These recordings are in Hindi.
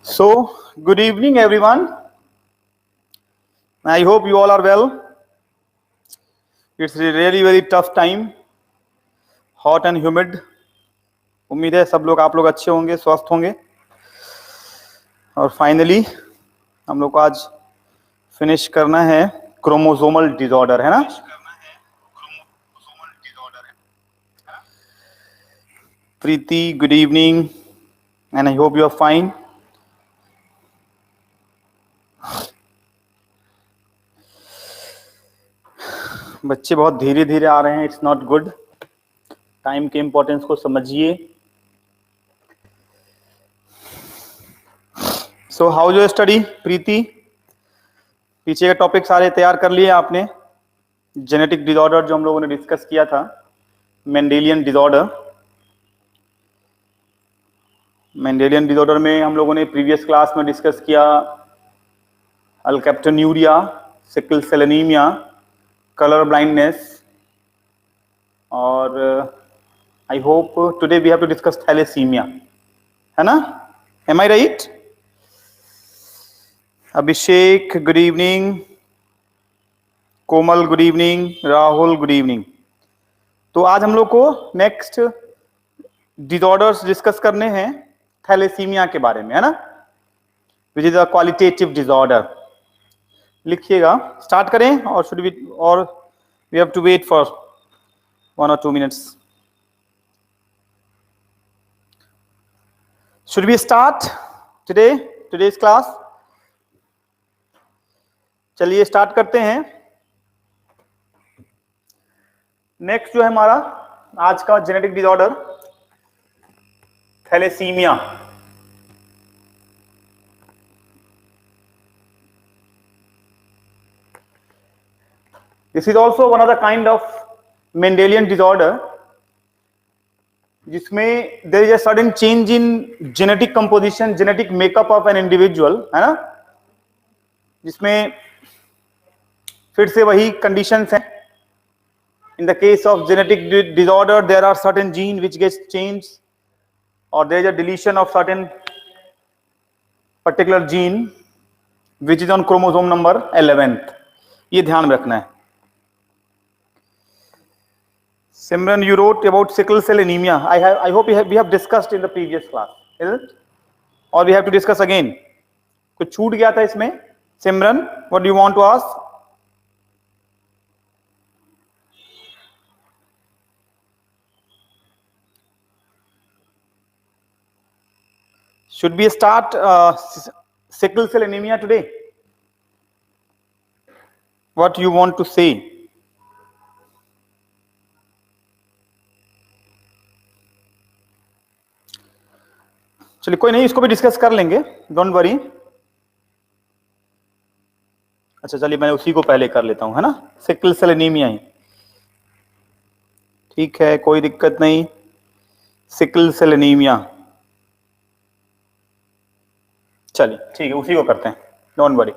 So, good evening, everyone. I hope you all are well. It's a really very tough time, hot and humid. उम्मीद है सब लोग आप लोग अच्छे होंगे, स्वस्थ होंगे। और फाइनली हम लोग को आज फिनिश करना है क्रोमोसोमल डिसऑर्डर, है ना? Preeti, good evening and I hope you are fine. बच्चे बहुत धीरे धीरे आ रहे हैं, इट्स नॉट गुड। टाइम के इंपॉर्टेंस को समझिए। So how your study Preeti? पीछे के टॉपिक सारे तैयार कर लिए आपने? जेनेटिक डिसऑर्डर जो हम लोगों ने डिस्कस किया था, मेंडेलियन डिसऑर्डर। मेंडेलियन डिसऑर्डर में हम लोगों ने प्रीवियस क्लास में डिस्कस किया alkaptonuria, sickle cell anaemia, colour blindness, और I hope today we have to discuss thalassaemia, है ना? Am I right? Abhishek good evening, Komal good evening, Rahul good evening. तो आज हम लोग को नेक्स्ट डिसऑर्डर्स डिस्कस करने हैं थैलेसीमिया के बारे में, है ना? Which is a qualitative disorder. लिखिएगा, स्टार्ट करें और should we have to wait for 1 or 2 minutes. Should we start today's class? चलिए स्टार्ट करते हैं। नेक्स्ट जो है हमारा आज का genetic disorder thalassaemia. This is also one of the kind of Mendelian disorder जिसमें there is a sudden change in genetic composition, genetic makeup of an individual, है ना? जिसमें फिर से वही कंडीशंस हैं। In the case of genetic disorder, there are certain genes which gets changed, or there is a deletion of certain particular gene which is on chromosome number 11th. ये ध्यान में रखना है। Simran, you wrote about sickle cell anemia. I hope we have discussed in the previous class, is it? Or we have to discuss again? कुछ छूट गया था इसमें? Simran, what do you want to ask? Should we start sickle cell anemia today? What you want to say? चलिए कोई नहीं, इसको भी डिस्कस कर लेंगे, डोंट वरी। अच्छा चलिए मैं उसी को पहले कर लेता हूं, है ना? सिकल सेल एनीमिया ही ठीक है, कोई दिक्कत नहीं। सिकल सेल एनीमिया, चलिए ठीक है, उसी को करते हैं, डोंट वरी।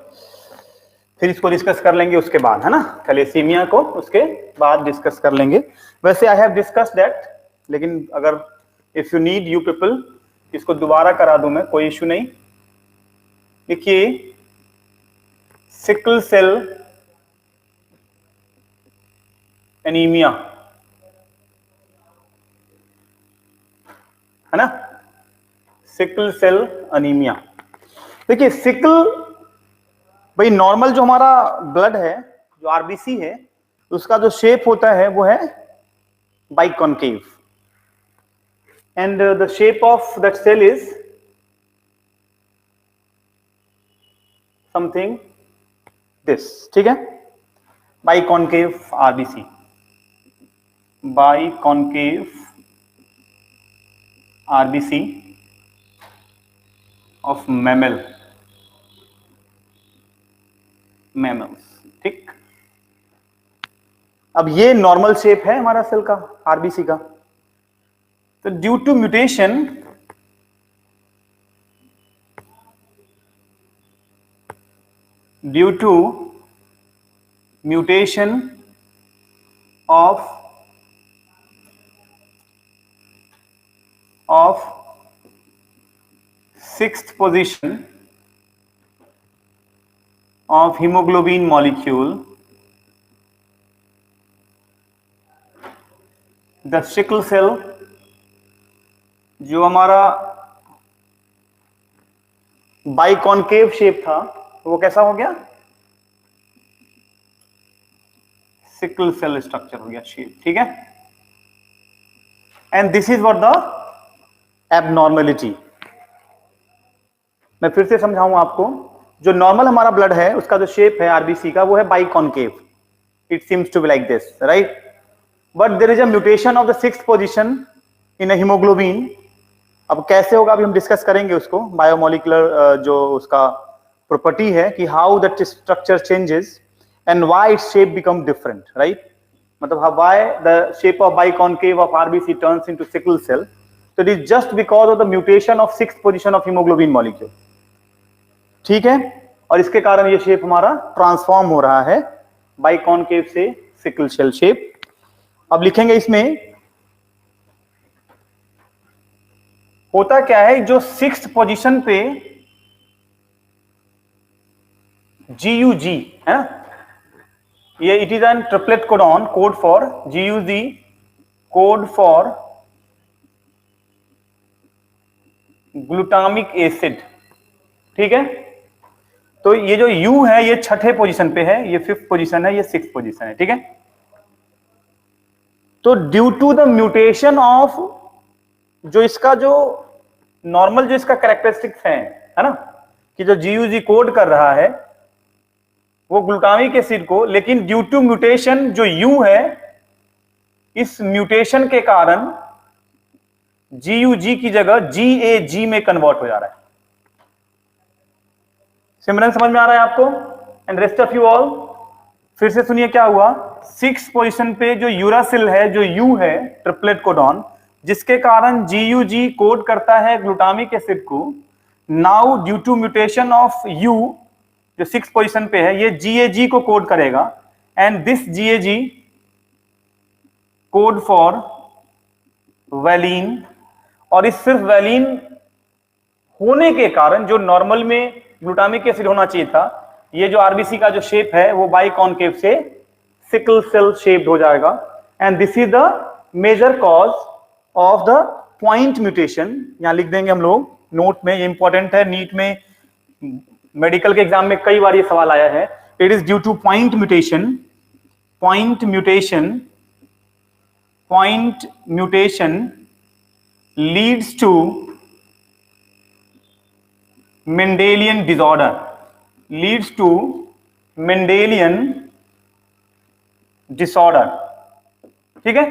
फिर इसको डिस्कस कर लेंगे उसके बाद, है ना? थैलेसीमिया को उसके बाद डिस्कस कर लेंगे। वैसे आई हैव डिस्कस दैट, लेकिन अगर if you need you people इसको दोबारा करा दूं मैं, कोई इश्यू नहीं। देखिए, सिकल सेल एनीमिया, है ना? Sickle cell anaemia. देखिए सिकल, भाई नॉर्मल जो हमारा ब्लड है, जो आरबीसी है, उसका जो शेप होता है वो है biconcave, and the shape of that cell is something this, ठीक है? Biconcave RBC, biconcave RBC of mammal, mammals, ठीक? अब ये नॉर्मल शेप है हमारा सेल का, आरबीसी का। तो due to mutation, due to mutation of sixth position of hemoglobin molecule, the sickle cell, जो हमारा बाइकॉनकेव शेप था वो कैसा हो गया, सिकल सेल स्ट्रक्चर हो गया शेप, ठीक है। And this is what the abnormality. मैं फिर से समझाऊं आपको, जो नॉर्मल हमारा ब्लड है उसका जो शेप है आरबीसी का वो है biconcave, it seems to be like this, right. But there is a mutation of the sixth position in a haemoglobin. अब कैसे होगा अभी हम डिस्कस करेंगे उसको, बायोमोलिकुलर जो उसका प्रॉपर्टी है कि how that structure changes and why its shape become different, right. मतलब why the shape of biconcave of RBC turns into sickle cell, so it is just because of the mutation of sixth position of hemoglobin molecule, ठीक है। और इसके कारण ये शेप हमारा ट्रांसफॉर्म हो रहा है बाइकॉनकेव से सिकल सेल शेप। अब लिखेंगे इसमें होता क्या है, जो सिक्स्थ पोजीशन पे GUG है ना, ये it is an triplet codon, code for GUG, code for glutamic acid, ठीक है। तो ये जो U है ये छठे पोजीशन पे है, ये फिफ्थ पोजीशन है, ये सिक्स्थ पोजीशन है, ठीक है। तो due to the mutation of जो इसका जो नॉर्मल जो इसका कैरेक्टरिस्टिक्स है ना, कि जो GUG कोड कर रहा है वो ग्लूटामिक एसिड को, लेकिन ड्यू टू म्यूटेशन जो U है, इस म्यूटेशन के कारण GUG की जगह GAG में कन्वर्ट हो जा रहा है। सिमरन समझ में आ रहा है आपको? And rest of you all फिर से सुनिए क्या हुआ। सिक्स पोजीशन पे जो यूरासिल है, जो U है ट्रिपलेट कोडॉन, जिसके कारण GUG कोड करता है ग्लूटामिक एसिड को। Now due to mutation of U जो सिक्स पोजीशन पे है, ये GAG को कोड करेगा and this GAG code for valine. और इस सिर्फ वैलीन होने के कारण जो नॉर्मल में ग्लूटामिक एसिड होना चाहिए था, ये जो आरबीसी का जो शेप है वो बाइकॉनकेव से सिकल सेल शेप्ड हो जाएगा। And this is the major cause of the point mutation. यहां लिख देंगे हम लोग नोट में, ये इंपॉर्टेंट है, नीट में मेडिकल के एग्जाम में कई बार ये सवाल आया है। It is due two point mutation, point mutation, point mutation leads to Mendelian disorder, leads to Mendelian disorder, ठीक है।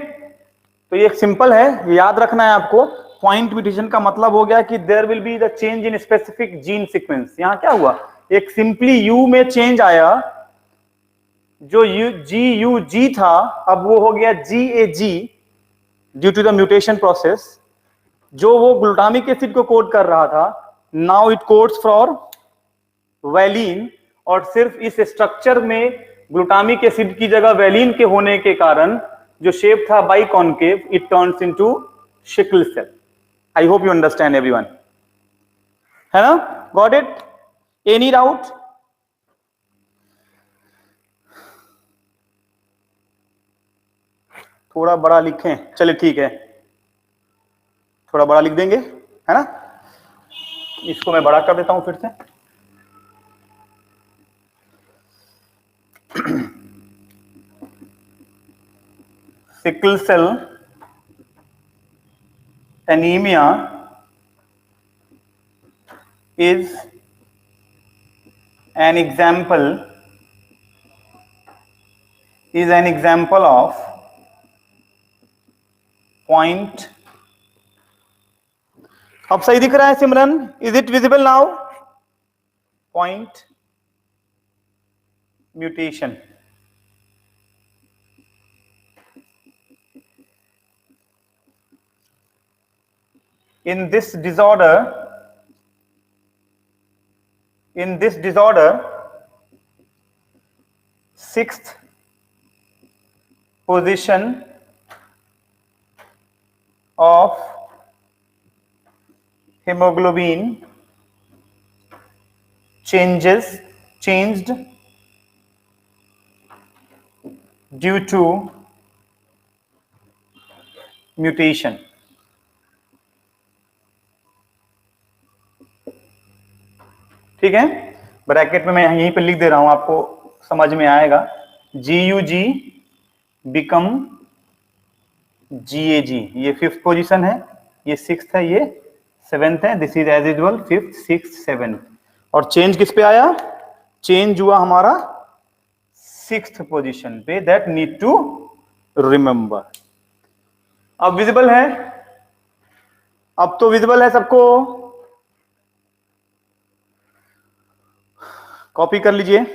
तो ये सिंपल है, याद रखना है आपको। पॉइंट म्यूटेशन का मतलब हो गया कि there will be the change in specific gene sequence. यहां क्या हुआ, एक सिंपली U में चेंज आया, जो GUG था अब वो हो गया GAG due to the mutation process. जो वो ग्लूटामिक एसिड को कोड कर रहा था, now it codes for valine. और सिर्फ इस स्ट्रक्चर में ग्लूटामिक एसिड की जगह वैलीन के होने के कारण जो शेप था biconcave, it turns into sickle cell. I hope you understand everyone, है ना? Got it? Any doubt? थोड़ा बड़ा लिखें, चलिए ठीक है, थोड़ा बड़ा लिख देंगे, है ना। इसको मैं बड़ा कर देता हूं फिर से। Sickle cell anaemia is an example of point. अब सही दिख रहा है Simran? Is it visible now? Point mutation. In this disorder, sixth position of hemoglobin changed due to mutation. ठीक है, ब्रैकेट में मैं यहीं पे लिख दे रहा हूं, आपको समझ में आएगा. GUG become GAG. ये 5th पोजीशन है, ये 6th है, ये 7th है. This is as usual 5th 6th 7th. और चेंज किस पे आया? चेंज हुआ हमारा 6th पोजीशन पे. That need to remember. अब विजिबल है? अब तो विजिबल है सबको? कॉपी कर लीजिए.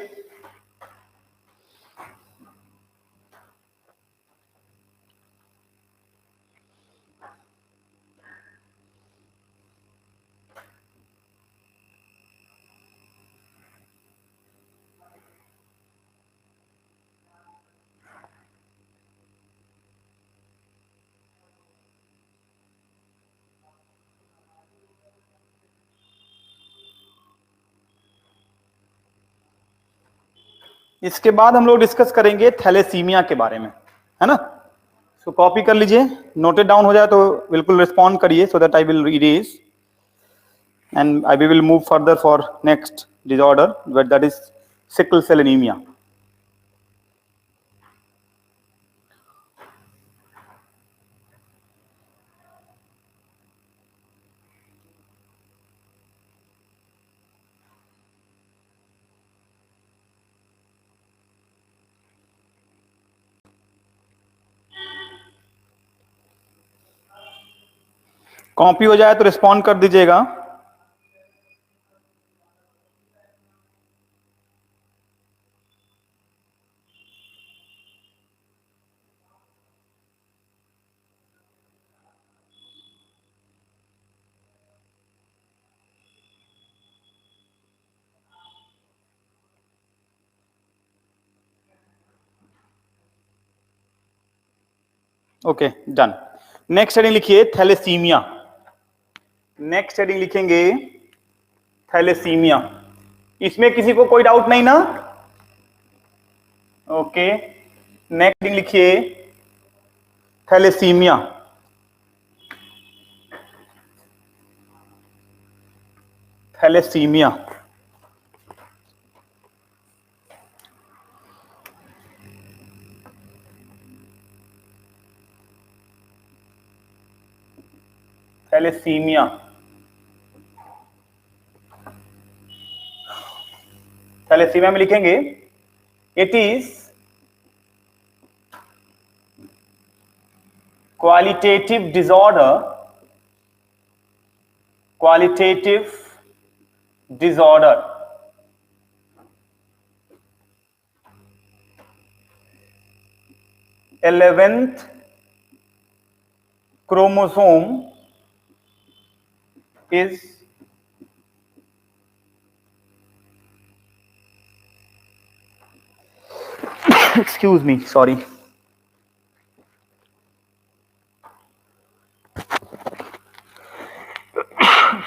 इसके बाद हम लोग डिस्कस करेंगे थैलेसीमिया के बारे में, है ना. सो कॉपी कर लीजिए, नोटेड डाउन हो जाए तो बिल्कुल रिस्पॉन्ड करिए, so that I will erase and I will move further for next disorder, but that is sickle cell anaemia. Copy हो जाए तो रिस्पॉन्ड कर दीजिएगा. Okay, done. नेक्स्ट हेडिंग लिखिए थैलेसीमिया. नेक्स्ट हेडिंग लिखेंगे थैलेसीमिया. इसमें किसी को कोई डाउट नहीं ना? ओके, नेक्स्ट हेडिंग लिखिए थैलेसीमिया. थैलेसीमिया. थैलेसीमिया. थैलेसीमिया में लिखेंगे it is qualitative disorder, qualitative disorder 11th chromosome is excuse me, sorry.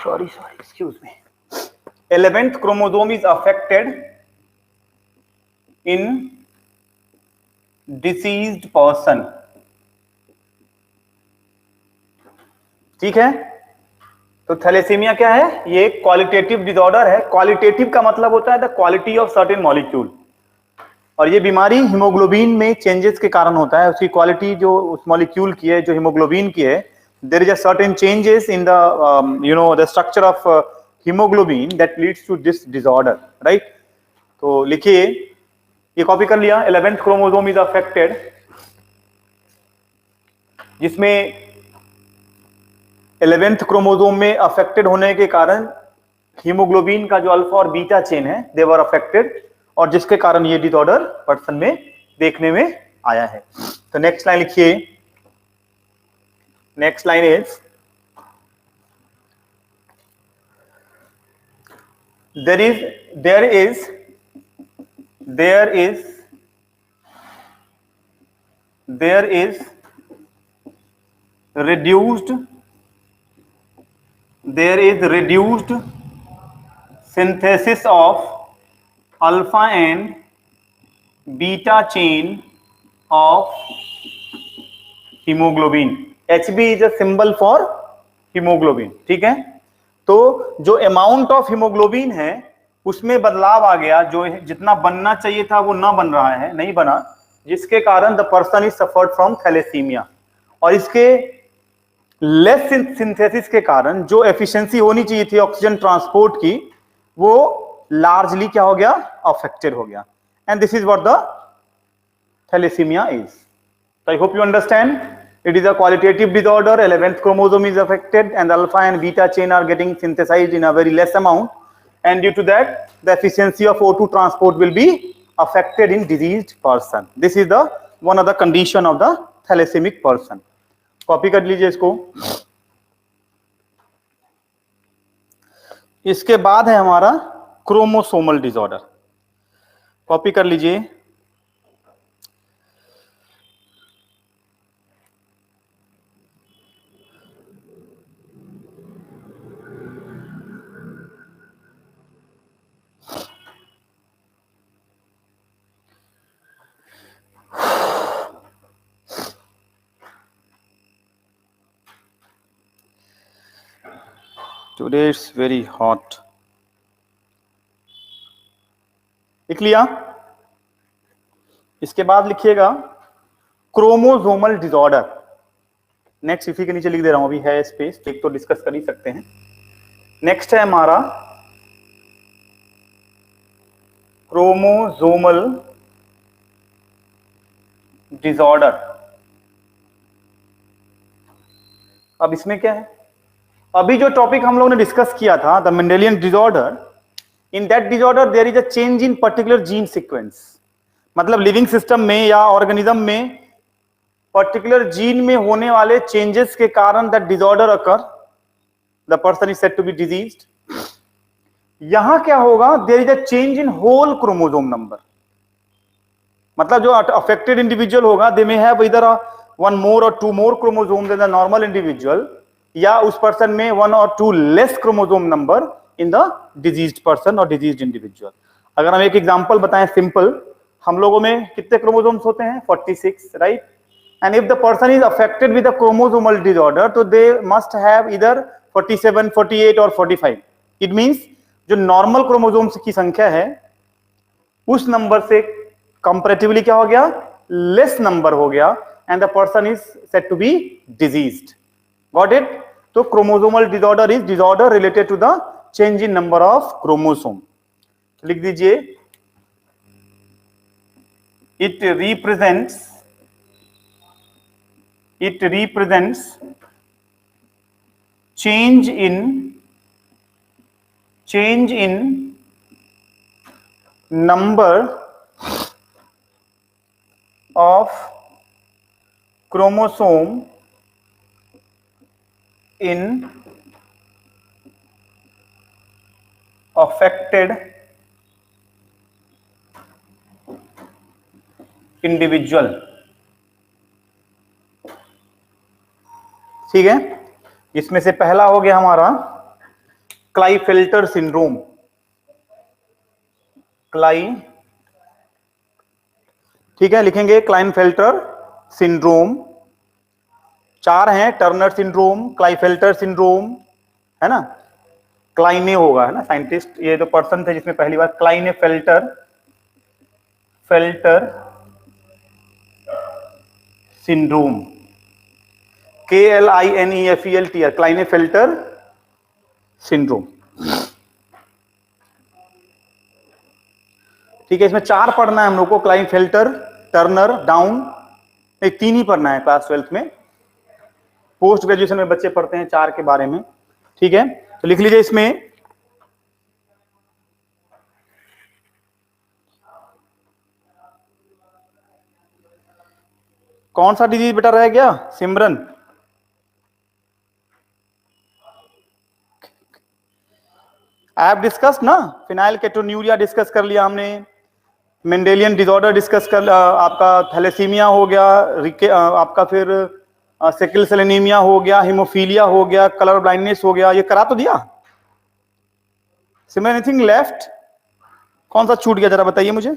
Sorry, excuse me. 11th chromosome is affected in deceased person. ठीक है, तो थैलेसीमिया क्या है? ये क्वालिटेटिव डिसऑर्डर है. क्वालिटेटिव का मतलब होता है the quality of certain molecule, और ये बीमारी हीमोग्लोबिन में चेंजेस के कारण होता है. उसकी क्वालिटी जो उस मॉलिक्यूल की है, जो हीमोग्लोबिन की है, there is a certain changes in the the structure of haemoglobin that leads to this disorder, right. तो लिखिए, ये कॉपी कर लिया. 11th क्रोमोसोम इज अफेक्टेड, जिसमें 11th क्रोमोसोम में अफेक्टेड होने के कारण हीमोग्लोबिन का जो अल्फा और बीटा चेन है, दे वर अफेक्टेड, और जिसके कारण ये डिसऑर्डर पर्सन में देखने में आया है. तो नेक्स्ट लाइन लिखिए. Next line is there is reduced synthesis of alpha and beta chain of hemoglobin. Hb is a symbol for hemoglobin. ठीक है, तो जो अमाउंट ऑफ हीमोग्लोबिन है उसमें बदलाव आ गया, जो जितना बनना चाहिए था वो ना बन रहा है, नहीं बना, जिसके कारण the person is suffered from thalassaemia. और इसके लेस सिंथेसिस के कारण जो एफिशिएंसी होनी चाहिए थी ऑक्सीजन ट्रांसपोर्ट की, वो लार्जली क्या हो गया, अफेक्टेड हो गया। And this is what the thalassaemia इज। So I hope you understand. It is a qualitative disorder. 11th chromosome is affected, and alpha and beta chain are getting synthesized in a very less amount, and due to that, the efficiency of O2 transport will be affected in diseased person. This is the one of the condition of the thalassaemic person. Copy कर लीजिए इसको। इसके बाद है हमारा क्रोमोसोमल डिसऑर्डर। कॉपी कर लीजिए। Today it's very hot. लिख लिया। इसके बाद लिखिएगा क्रोमोसोमल डिसऑर्डर। नेक्स्ट इसी के नीचे लिख दे रहा हूं, अभी है स्पेस, एक तो डिस्कस कर ही सकते हैं। नेक्स्ट है हमारा क्रोमोसोमल डिसऑर्डर। अब इसमें क्या है, अभी जो टॉपिक हम लोगों ने डिस्कस किया था, the Mendelian disorder, in that disorder there is a change in particular gene sequence. मतलब लिविंग सिस्टम में या ऑर्गेनिज्म में पर्टिकुलर जीन में होने वाले चेंजेस के कारण that disorder occur, the person is said to be diseased. यहां क्या होगा, there is a change in whole chromosome number. मतलब जो अफेक्टेड इंडिविजुअल होगा, दे मे हैव इधर वन मोर और two more chromosome than the normal individual, या उस पर्सन में वन और two less chromosome number in the diseased person और डिजीज्ड इंडिविजुअल। अगर हम एक एग्जांपल बताएं सिंपल, हम लोगों में कितने क्रोमोसोम्स होते हैं, 46, right? And if the person is affected with a chromosomal disorder, तो दे मस्ट हैव इधर 47, 48 और 45। इट मींस जो नॉर्मल क्रोमोसोम्स की संख्या है उस नंबर से कंपैरेटिवली क्या हो गया, लेस नंबर हो गया, and the person is said to be diseased. Got it? तो chromosomal disorder is disorder related to the change in number of chromosome. लिख दीजिए, it represents change in number of chromosome in affected individual। ठीक है, इसमें से पहला हो गया हमारा क्लाइफेल्टर सिंड्रोम। ठीक है, लिखेंगे क्लाइनफेल्टर सिंड्रोम। चार हैं, टर्नर सिंड्रोम, क्लाइफेल्टर सिंड्रोम, है ना, क्लाइने होगा, है ना, साइंटिस्ट, ये जो पर्सन थे जिसमें पहली बार क्लाइनेफेल्टर सिंड्रोम, KLINEFELTR, क्लाइनेफेल्टर सिंड्रोम। ठीक है, इसमें चार पढ़ना है हम लोग को, क्लाइनफेल्टर, टर्नर, डाउन, एक तीन ही पढ़ना है क्लास 12th में। पोस्ट ग्रेजुएशन में बच्चे पढ़ते हैं चार के बारे में। ठीक है, तो लिख लीजिए इसमें कौन सा डिजीज बेटा रह गया, सिमरन? ऐप डिस्कस ना, फिनाइल केटोन्यूरिया डिस्कस कर लिया हमने, मेंडेलियन डिसऑर्डर डिस्कस कर, आपका थैलेसीमिया हो गया, आपका फिर सिकल सेल एनीमिया हो गया, हीमोफीलिया हो गया, कलर ब्लाइंडनेस हो गया, ये करा तो दिया। Simran anything left? कौन सा छूट गया जरा बताइए मुझे।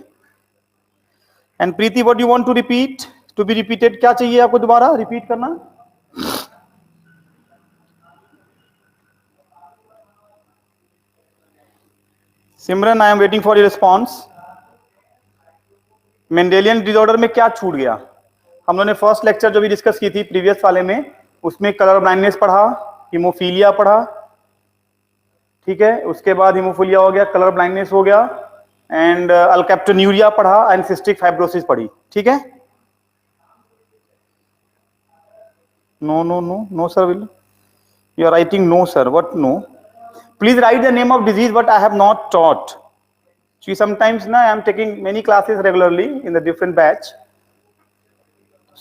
And Preeti what you want to repeat, to be repeated, क्या चाहिए आपको दोबारा रिपीट करना? Simran I am waiting for your response. Mendelian disorder में क्या छूट गया? हम लोगों ने फर्स्ट लेक्चर जो भी डिस्कस की थी प्रीवियस वाले में, उसमें कलर ब्लाइंडनेस पढ़ा, हीमोफीलिया पढ़ा, ठीक है, उसके बाद हीमोफीलिया हो गया, कलर ब्लाइंडनेस हो गया, एंड अल्केप्टोन्यूरिया पढ़ा, एंड सिस्टिक फाइब्रोसिस पढ़ी, ठीक है। No no no no sir, will you are writing no sir, what no? Please write the name of disease what I have not taught. See, sometimes na I am taking many classes regularly in the different batch,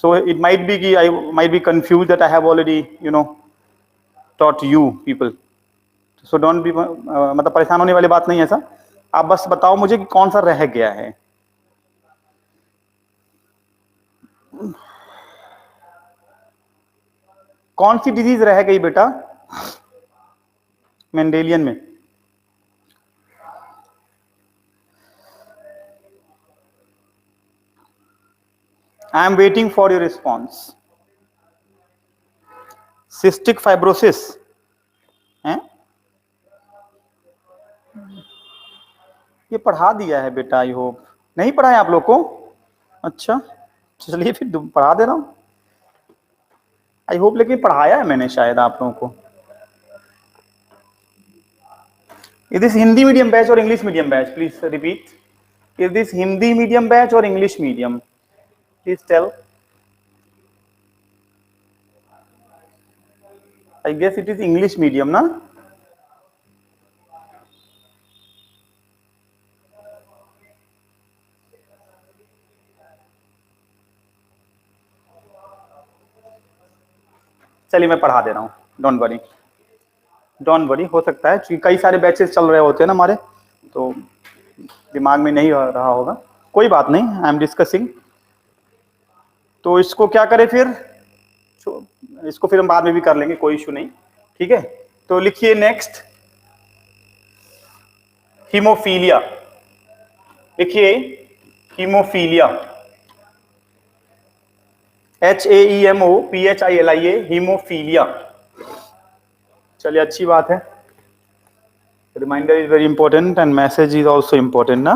so it might be I might be confused that I have already taught you people. So don't be मतलब परेशान होने वाली बात नहीं है ऐसा, आप बस बताओ मुझे कि कौन सा रह गया है। कौन सी डिजीज रह गई बेटा मेंडेलियन में? I am waiting for your response. Cystic fibrosis है? ये पढ़ा दिया है बेटा, आई होप। नहीं पढ़ा है आप लोग को? अच्छा चलिए फिर पढ़ा दे रहा हूं, आई होप। लेकिन पढ़ाया है मैंने शायद आप लोगों को। Is this Hindi medium batch और English medium batch? Please repeat, is this Hindi medium batch और English medium? Please tell. I guess it is English medium ना? चलिए मैं पढ़ा दे रहा हूँ, डोंट वरी डोंट वरी। हो सकता है क्योंकि कई सारे बैचेस चल रहे होते हैं ना हमारे, तो दिमाग में नहीं रहा होगा, कोई बात नहीं, आई एम डिस्कसिंग। तो इसको क्या करें फिर, इसको फिर हम बाद में भी कर लेंगे, कोई इशू नहीं, ठीक है। तो लिखिए नेक्स्ट, हीमोफीलिया। लिखिए हीमोफीलिया, HAEMOPHILIA, हीमोफीलिया। चलिए अच्छी बात है, reminder is very important and message is also important ना।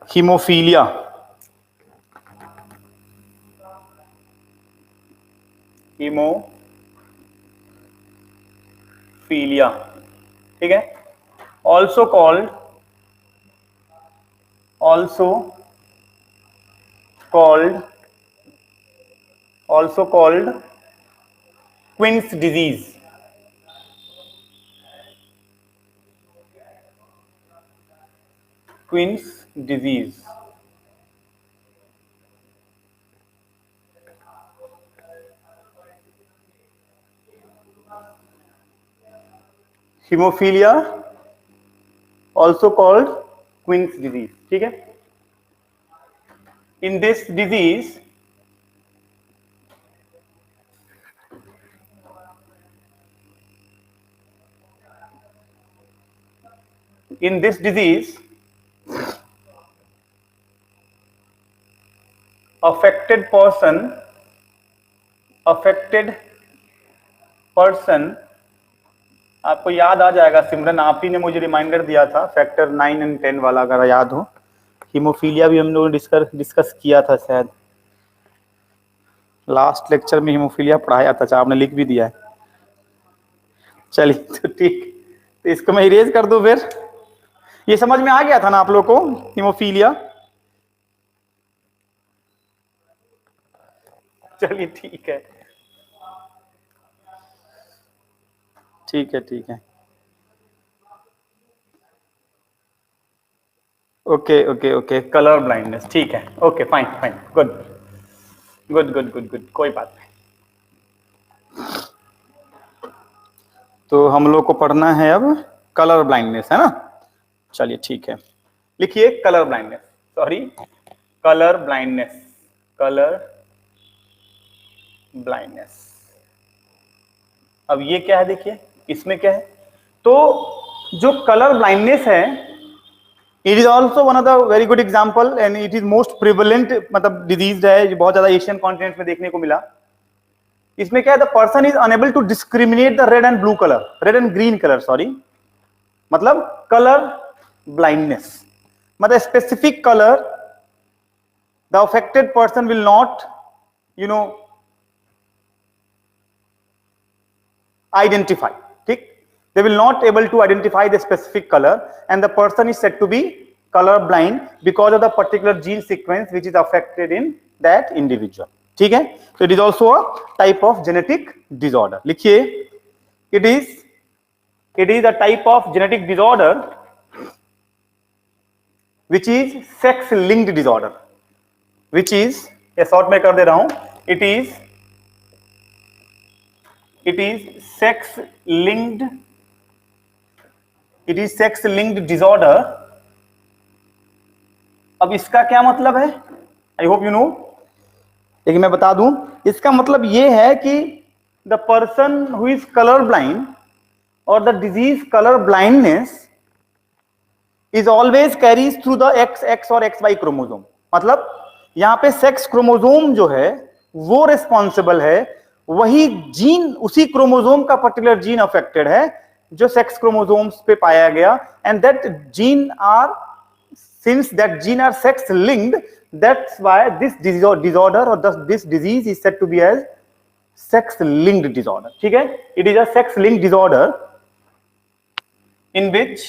हीमोफीलिया, हीमोफीलिया, ठीक है। Also called queen's disease. Queen's disease, haemophilia also called queen's disease, ठीक है। In this disease affected person, आपको याद आ जाएगा सिमरन, आप ही ने मुझे रिमाइंडर दिया था फैक्टर 9 एंड 10 वाला, अगर याद हो। हीमोफीलिया भी हम लोगों ने डिस्कस किया था शायद, लास्ट लेक्चर में हीमोफीलिया पढ़ाया था, आपने लिख भी दिया है। चलिए तो ठीक, तो इसको मैं इरेज कर दूं फिर। ये समझ में आ गया था ना आप लोग को, हीमोफीलिया? चलिए ठीक है, ठीक है, ठीक है, okay okay okay, colour blindness, ठीक है, okay fine fine, good good good good good, कोई बात नहीं। तो हम लोग को पढ़ना है अब कलर ब्लाइंडनेस, है ना? चलिए ठीक है, लिखिए colour blindness, sorry colour blindness, colour blindness. अब ये क्या है देखिए, इसमें क्या है? तो जो कलर ब्लाइंडनेस है, it is also one of the very good example and it is most prevalent मतलब डिजीज है, जो बहुत ज्यादा एशियन कॉन्टिनेंट में देखने को मिला। इसमें क्या है? The person is unable to discriminate the red and blue colour, red and green colour, sorry, मतलब कलर ब्लाइंडनेस, मतलब specific colour the affected person will not identify. ठीक, they will not able to identify the specific color and the person is said to be color blind because of the particular gene sequence which is affected in that individual. ठीक है, so it is also a type of genetic disorder. लिखिए, it is a type of genetic disorder which is sex linked disorder, which is, ये शॉर्ट में कर दे रहा हूं, it is sex linked disorder. अब इसका क्या मतलब है? I hope you know. लेकिन मैं बता दूं, इसका मतलब यह है कि the person who is colour blind और the disease colour blindness is always carries through the X और XY क्रोमोसोम। मतलब यहां पे सेक्स क्रोमोसोम जो है वो रिस्पॉन्सिबल है, वही जीन, उसी क्रोमोसोम का पर्टिकुलर जीन अफेक्टेड है जो सेक्स क्रोमोसोम्स पे पाया गया, and that gene are, since that gene are sex linked, that's why this disorder और this disease is said to be as sex linked disorder. ठीक है, it is a sex linked disorder in which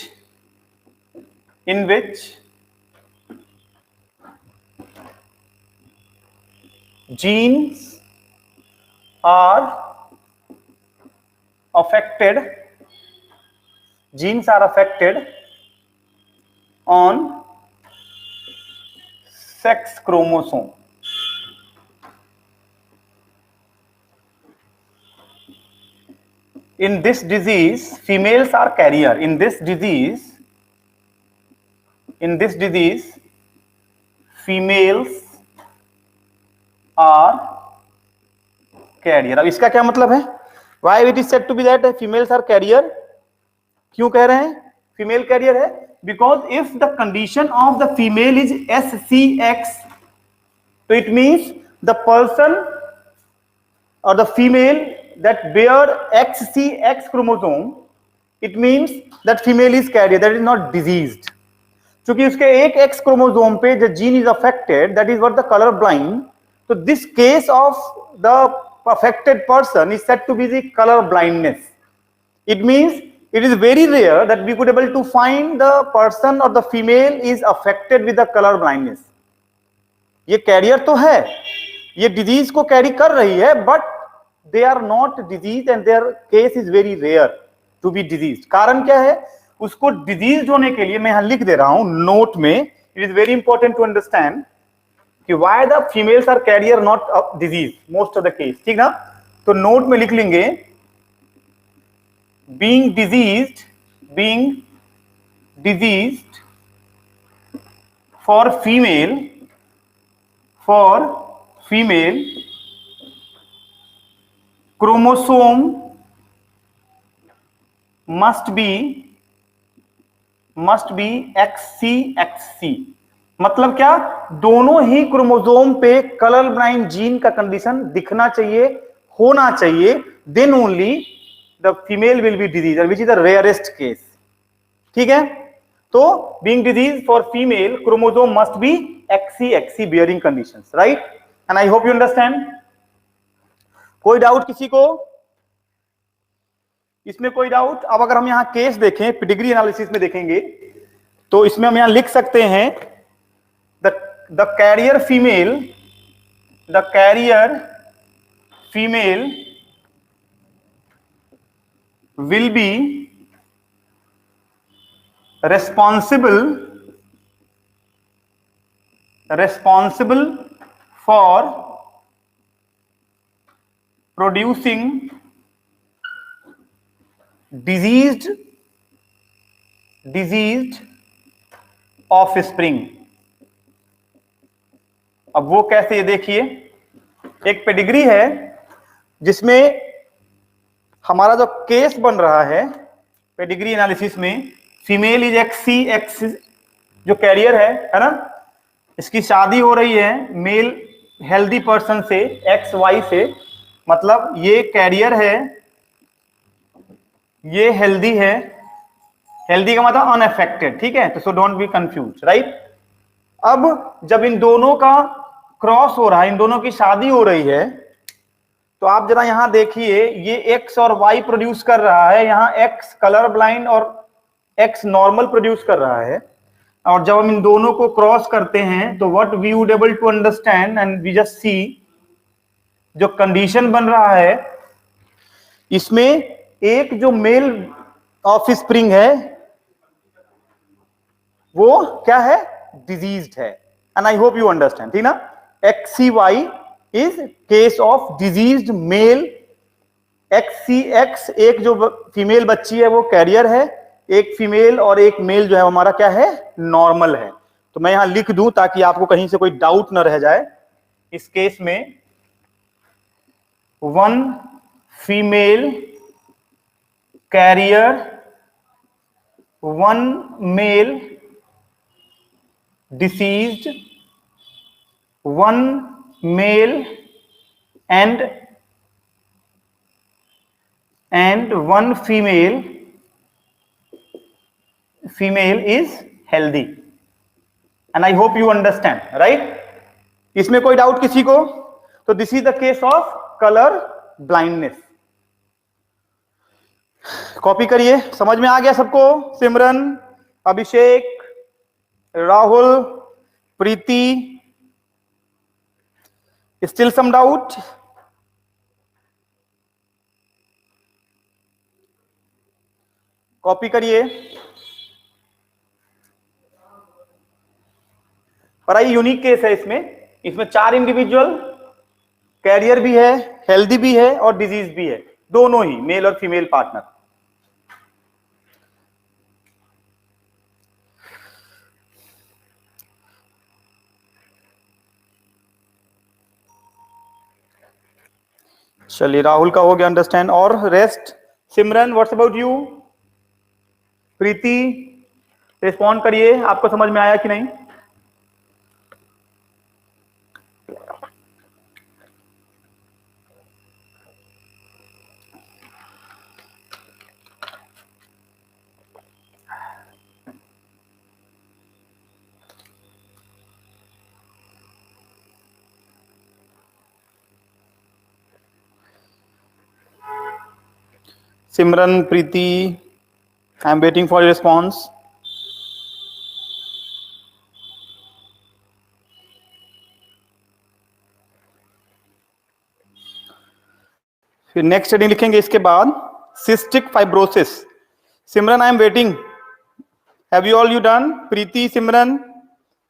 genes are affected on sex chromosome. In this disease, females are carrier. In this disease, females are carrier. अब इसका क्या मतलब है? Why it is said to be that females are carrier? क्यों कह रहे हैं फीमेल कैरियर है? Because if the condition of the female is SCX, so it means the person or the female that bear XCX chromosome, it means that female is carrier, that is not diseased. चूंकि उसके एक X क्रोमोसोम पे जो gene is affected, that is what the colour blind, तो this case of the affected person is said to be the colour blindness. It means it is very rare that we could able to find the person or the female is affected with the color blindness. ये कैरियर तो है, ये डिजीज को कैरी कर रही है, but they are not disease and their case is very rare to be disease. कारण क्या है? उसको डिजीज होने के लिए मैं यहां लिख दे रहा हूं नोट में. It is very important to understand कि why the females are carrier not disease most of the case. ठीक ना, तो नोट में लिख लेंगे being diseased for female chromosome must be XCXC. मतलब क्या? दोनों ही क्रोमोसोम पे कलर ब्लाइंड जीन का कंडीशन दिखना चाहिए, होना चाहिए, then only the female will be diseased, which is the rarest case. ठीक है, तो being diseased for female chromosome must be XCXC bearing conditions, right? And I hope you understand. कोई डाउट किसी को इसमें? कोई डाउट? अब अगर हम यहां केस देखें, पेडिग्री एनालिसिस में देखेंगे, तो इसमें हम यहां लिख सकते हैं the carrier female will be responsible for producing diseased offspring. अब वो कैसे? ये देखिए, एक पेडिग्री है जिसमें हमारा जो केस बन रहा है पेडिग्री एनालिसिस में, फीमेल इज XC जो कैरियर है ना, इसकी शादी हो रही है मेल हेल्दी पर्सन से XY से, मतलब ये कैरियर है, ये हेल्दी है, हेल्दी का मतलब अनअफेक्टेड, ठीक है, तो so don't be confuse, right. अब जब इन दोनों का क्रॉस हो रहा है, इन दोनों की शादी हो रही है, तो आप जरा यहां देखिए, ये X और Y प्रोड्यूस कर रहा है, यहां X कलर ब्लाइंड और X नॉर्मल प्रोड्यूस कर रहा है, और जब हम इन दोनों को क्रॉस करते हैं तो what we would able to understand and we just see, जो कंडीशन बन रहा है इसमें एक जो मेल ऑफस्प्रिंग है वो क्या है, डिजीज्ड है, and I hope you understand, ठीक ना। XCY is case of diseased male, XCX एक जो फीमेल बच्ची है वो कैरियर है, एक फीमेल और एक मेल जो है हमारा क्या है, नॉर्मल है। तो मैं यहां लिख दूं ताकि आपको कहीं से कोई डाउट न रह जाए। इस केस में 1 female carrier, 1 male diseased, 1 male and 1 female is healthy, and I hope you understand, right? इसमें कोई डाउट किसी को? तो this is the case of colour blindness. Copy करिए, समझ में आ गया सबको? सिमरन, अभिषेक, राहुल, प्रीति, स्टिल सम डाउट? कॉपी करिए। बड़ा यूनिक केस है इसमें 4 इंडिविजुअल, कैरियर भी है, हेल्दी भी है और डिजीज भी है, दोनों ही मेल और फीमेल पार्टनर। चलिए, राहुल का हो गया अंडरस्टैंड, और rest? Simran, what's about you? Preeti, respond करिए, आपको समझ में आया कि नहीं? Simran, Preeti, I am waiting for your response. फिर नेक्स्ट हेडिंग लिखेंगे इसके बाद, cystic fibrosis. Simran, I am waiting. Have you all you done? Preeti, Simran,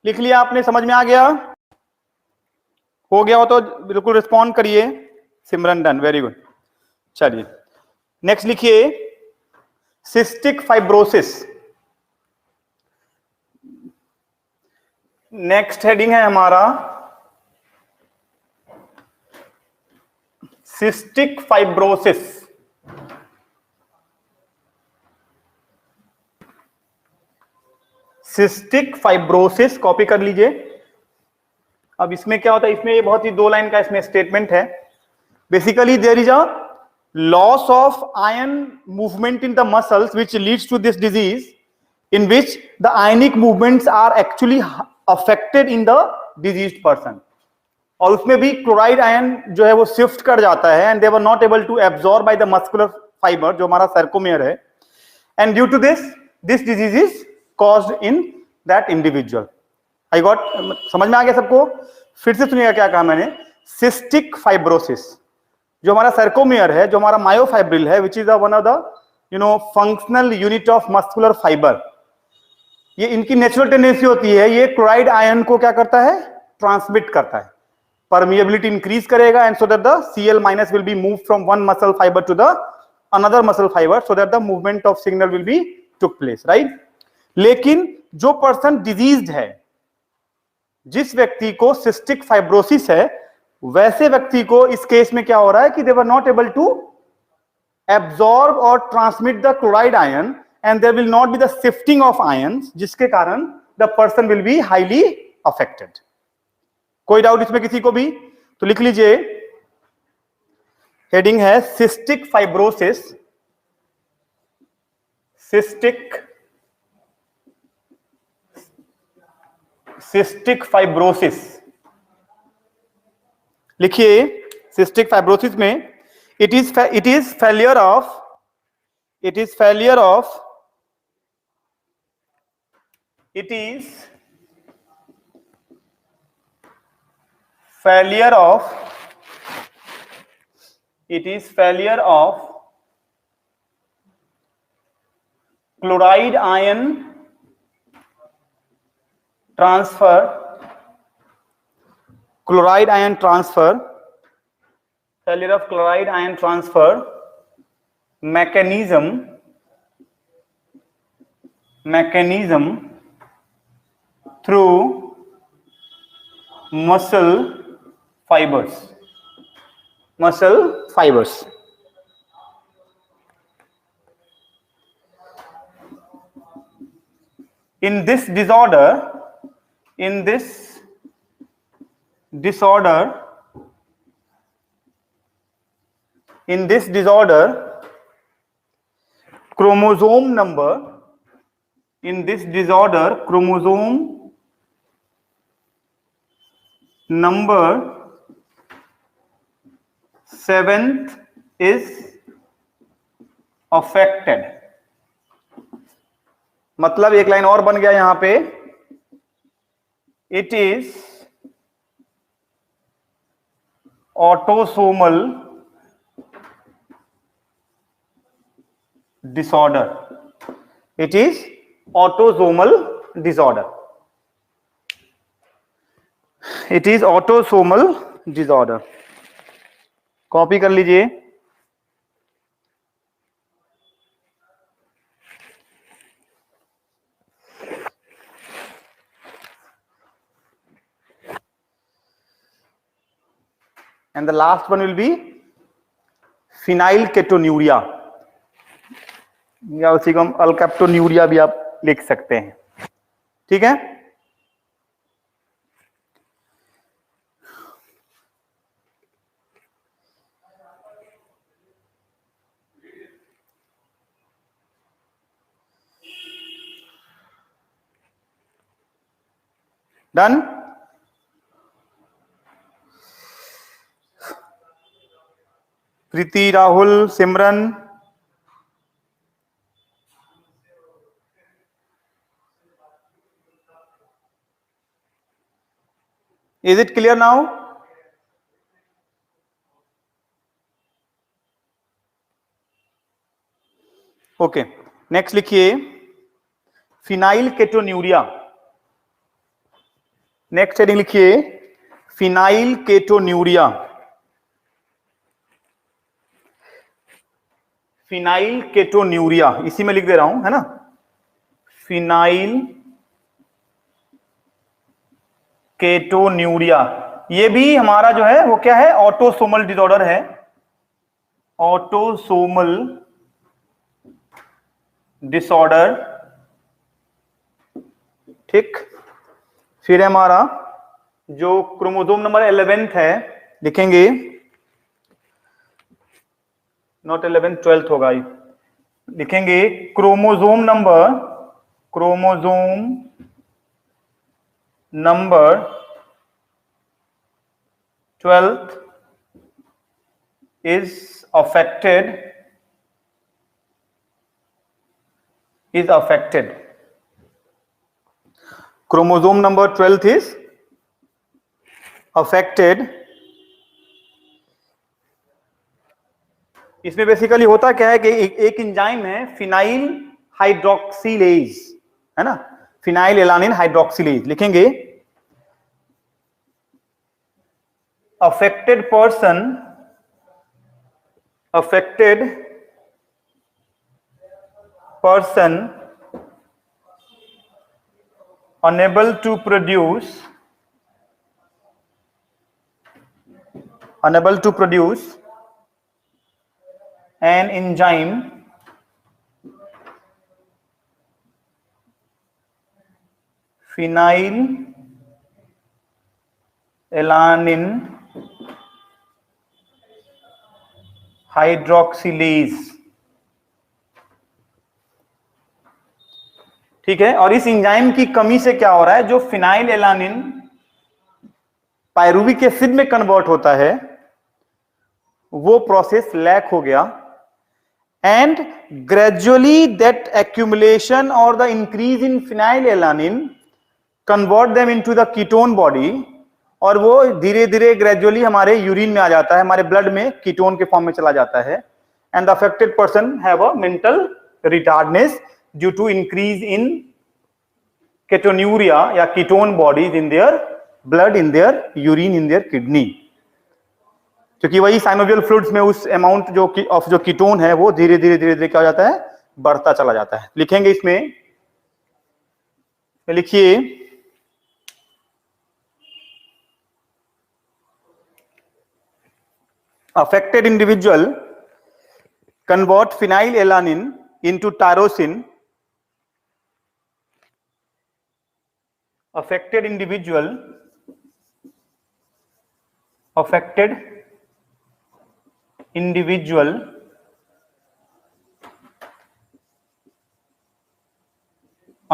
लिख लिया आपने? समझ में आ गया? हो गया हो तो बिल्कुल रिस्पॉन्ड करिए। सिमरन डन, वेरी गुड। चलिए नेक्स्ट लिखिए, सिस्टिक फाइब्रोसिस। नेक्स्ट हेडिंग है हमारा cystic fibrosis. Cystic fibrosis copy कर लीजिए। अब इसमें क्या होता है, इसमें ये बहुत ही 2 लाइन का इसमें स्टेटमेंट है। Basically there is a loss of ion movement in the muscles which leads to this disease, in which the ionic movements are actually affected in the diseased person। और उसमें भी क्लोराइड आयन जो है वो शिफ्ट कर जाता है, and they were not able to absorb by the muscular fibre जो हमारा सर्कोमियर है, and due to this disease is caused in that individual. I got? समझ में आ गया सबको? फिर से सुनिएगा क्या कहा मैंने। सिस्टिक फाइब्रोसिस जो हमारा सर्कोमियर है, जो हमारा मायोफाइब्रिल है, which is one of the functional unit of muscular fibre, ये इनकी नेचुरल टेंडेंसी होती है, ये क्लोराइड आयन को क्या करता है, ट्रांसमिट करता है। परमिएबिलिटी इंक्रीज करेगा, and so that the Cl- will be move from one muscle fibre to the another muscle fibre, so that the movement of signal will be took place, right. लेकिन जो पर्सन डिजीज्ड है, जिस व्यक्ति को सिस्टिक फाइब्रोसिस है, वैसे व्यक्ति को इस केस में क्या हो रहा है कि they were not able to absorb or transmit the chloride ion and there will not be the shifting of ions, जिसके कारण the person will be highly affected. कोई डाउट इसमें किसी को भी? तो लिख लीजिए, हेडिंग है सिस्टिक फाइब्रोसिस. सिस्टिक फाइब्रोसिस लिखिए. सिस्टिक फाइब्रोसिस में it is failure of chloride ion transfer mechanism through muscle fibers. In this disorder, chromosome number 7th is affected. मतलब एक लाइन और बन गया यहां पे, it is autosomal disorder. Copy कर लीजिए. And the last one will be phenylketonuria, या उसी को हम अल्केप्टोन्यूरिया भी आप लिख सकते हैं. ठीक है. Done. Preeti, Rahul, Simran, is it clear now? Okay. Next लिखिए फिनाइलकेटोन्यूरिया. नेक्स्ट हेडिंग लिखिए फिनाइलकेटोन्यूरिया. इसी में लिख दे रहा हूं, है ना. फिनाइलकेटोन्यूरिया, ये भी हमारा जो है वो क्या है, ऑटोसोमल डिसऑर्डर है. Autosomal disorder. ठीक. फिर हमारा जो क्रोमोसोम नंबर 11th है, लिखेंगे नॉट 11th 12th होगा, लिखेंगे chromosome number 12th is affected. Chromosome number 12th is affected. इसमें बेसिकली होता क्या है कि एक एंजाइम है फिनाइल हाइड्रोक्सिलेज, है ना. फिनाइल एलानिन हाइड्रोक्सिलेज लिखेंगे. affected person unable to produce an enzyme phenylalanine hydroxylase। ठीक है, और इस एंजाइम की कमी से क्या हो रहा है, जो फिनाइल एलानिन पायरुविक एसिड में कन्वर्ट होता है वो प्रोसेस लैक हो गया, एंड ग्रेजुअली दैट एक्यूमुलेशन और the increase in phenyl alanine convert them into the ketone body, और वो धीरे धीरे ग्रेजुअली हमारे यूरिन में आ जाता है, हमारे ब्लड में कीटोन के फॉर्म में चला जाता है, and the affected person have a mental retardness due to increase in ketonuria या ketone bodies in their blood, in their urine, in their kidney. क्योंकि वही साइनोवियल फ्लूइड्स में उस अमाउंट जो कीटोन है वो धीरे धीरे धीरे धीरे क्या हो जाता है, बढ़ता चला जाता है। लिखेंगे इसमें, लिखिए affected individual convert phenylalanine into tyrosine. affected individual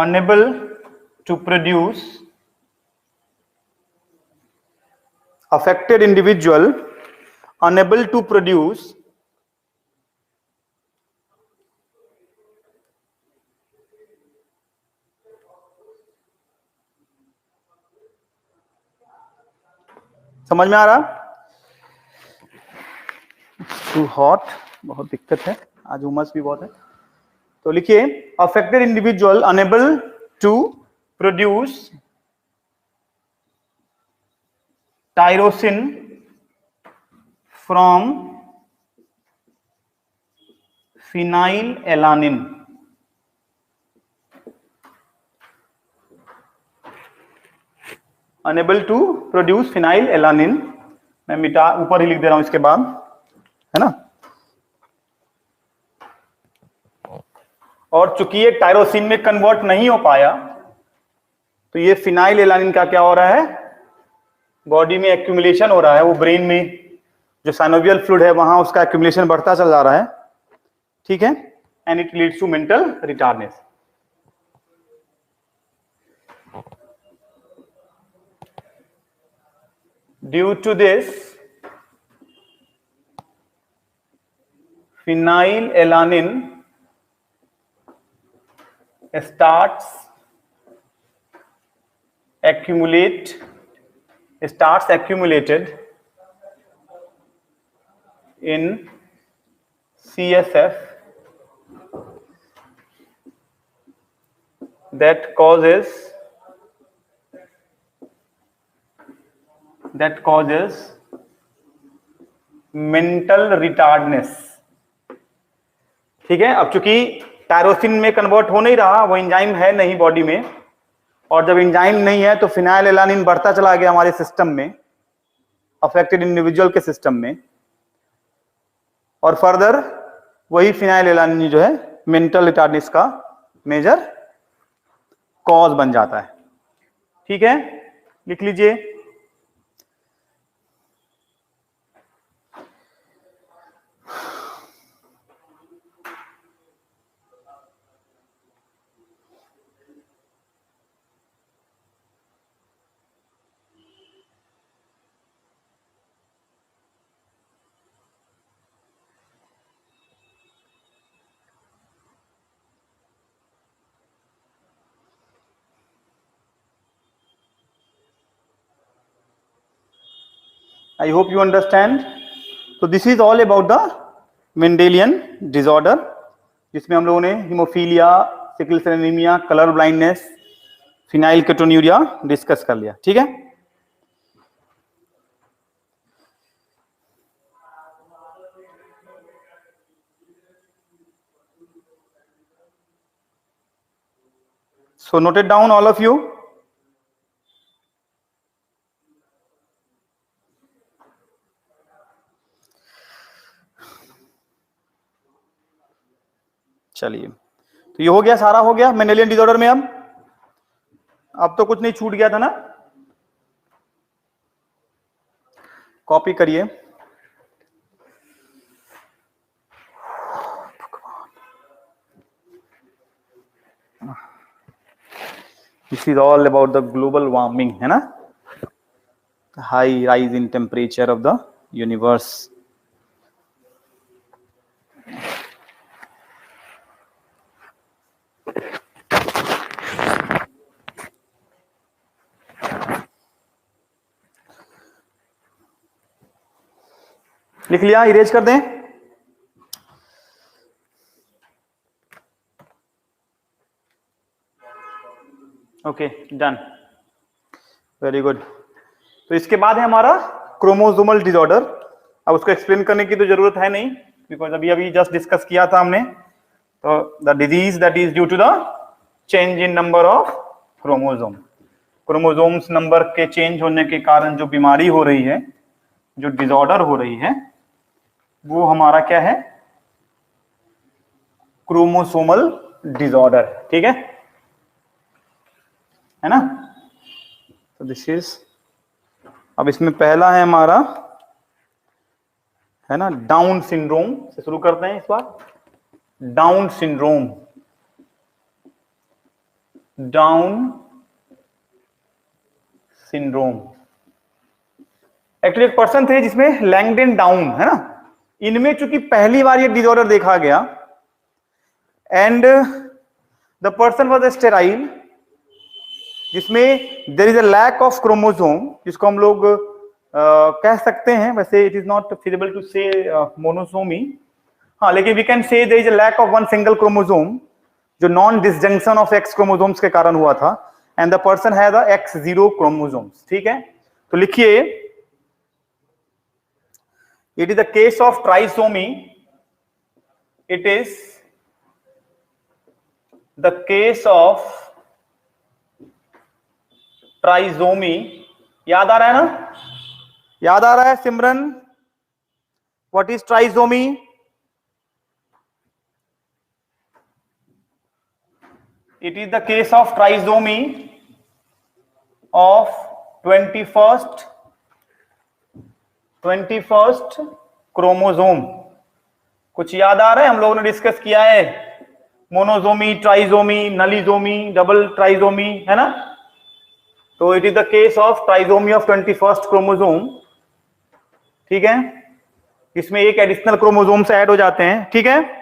unable to produce affected individual unable to produce समझ में आ रहा? टू हॉट, बहुत दिक्कत है आज, उमस भी बहुत है। तो लिखिए affected individual unable to produce tyrosine from phenylalanine. Unable to produce phenylalanine, मैं मिटा ऊपर ही लिख दे रहा हूं इसके बाद, है ना। और चूंकि ये टायरोसिन में कन्वर्ट नहीं हो पाया तो ये फिनाइल एलानिन का क्या हो रहा है, बॉडी में एक्यूमुलेशन हो रहा है, वो ब्रेन में जो साइनोवियल फ्लूइड है वहां उसका एक्यूमुलेशन बढ़ता चल जा रहा है, ठीक है, and it leads to mental retardness. Due to this phenylalanine starts accumulated in CSF that causes mental retardness। ठीक है, अब चूंकि टायरोसिन में कन्वर्ट हो नहीं रहा, वो एंजाइम है नहीं बॉडी में, और जब एंजाइम नहीं है तो फिनाइल एलानिन बढ़ता चला गया हमारे सिस्टम में, अफेक्टेड इंडिविजुअल के सिस्टम में, और फर्दर वही फिनाइल एलानिन जो है मेंटल रिटार्डनेस का मेजर कॉज बन जाता है। ठीक है, लिख लीजिए। I hope you understand. So this is all about the Mendelian disorder, जिसमें हम लोगों ने haemophilia, sickle cell anaemia, colour blindness, phenyl ketonuria discuss कर लिया। ठीक है, so note it down all of you. चलिए, तो ये हो गया, सारा हो गया मेंडेलियन डिसऑर्डर में। अब तो कुछ नहीं छूट गया था ना, कॉपी करिए। This is all about the global warming, है ना, high rise in temperature of the universe. लिख लिया, इरेज कर दें। Okay, done, very good. तो इसके बाद है हमारा क्रोमोसोमल डिसऑर्डर। अब उसको एक्सप्लेन करने की तो जरूरत है नहीं, बिकॉज अभी अभी जस्ट डिस्कस किया था हमने। तो the disease that is due to the change in number of chromosome, chromosomes number के चेंज होने के कारण जो बीमारी हो रही है, जो डिसऑर्डर हो रही है, वो हमारा क्या है, क्रोमोसोमल डिसऑर्डर। ठीक है ना। तो दिस इज, अब इसमें पहला है हमारा, है ना, डाउन सिंड्रोम से शुरू करते हैं इस बार। Down syndrome, Down syndrome actually एक पर्सन थे जिसमें लैंगडन डाउन, है ना, इनमें चूंकि पहली बार ये डिसऑर्डर देखा गया, and the person was sterile, जिसमें there is a lack of chromosome, जिसको हम लोग कह सकते हैं, वैसे it is not feasible to say monosomy, हाँ, लेकिन we can say there is a lack of one single chromosome, जो non disjunction of X chromosomes के कारण हुआ था, and the person has the X0 chromosomes. ठीक है, तो लिखिए, it is the case of trisomy, it is the case of trisomy. याद आ रहा है ना, याद आ रहा है Simran, what is trisomy? It is the case of trisomy of 21st chromosome. कुछ याद आ रहा है? हम लोगों ने डिस्कस किया है, मोनोसोमी, ट्राइसोमी, नलीसोमी, डबल ट्राइसोमी, है ना। तो it is the case of trisomy of 21st chromosome. ठीक है, इसमें एक एडिशनल क्रोमोसोम से ऐड हो जाते हैं। ठीक है,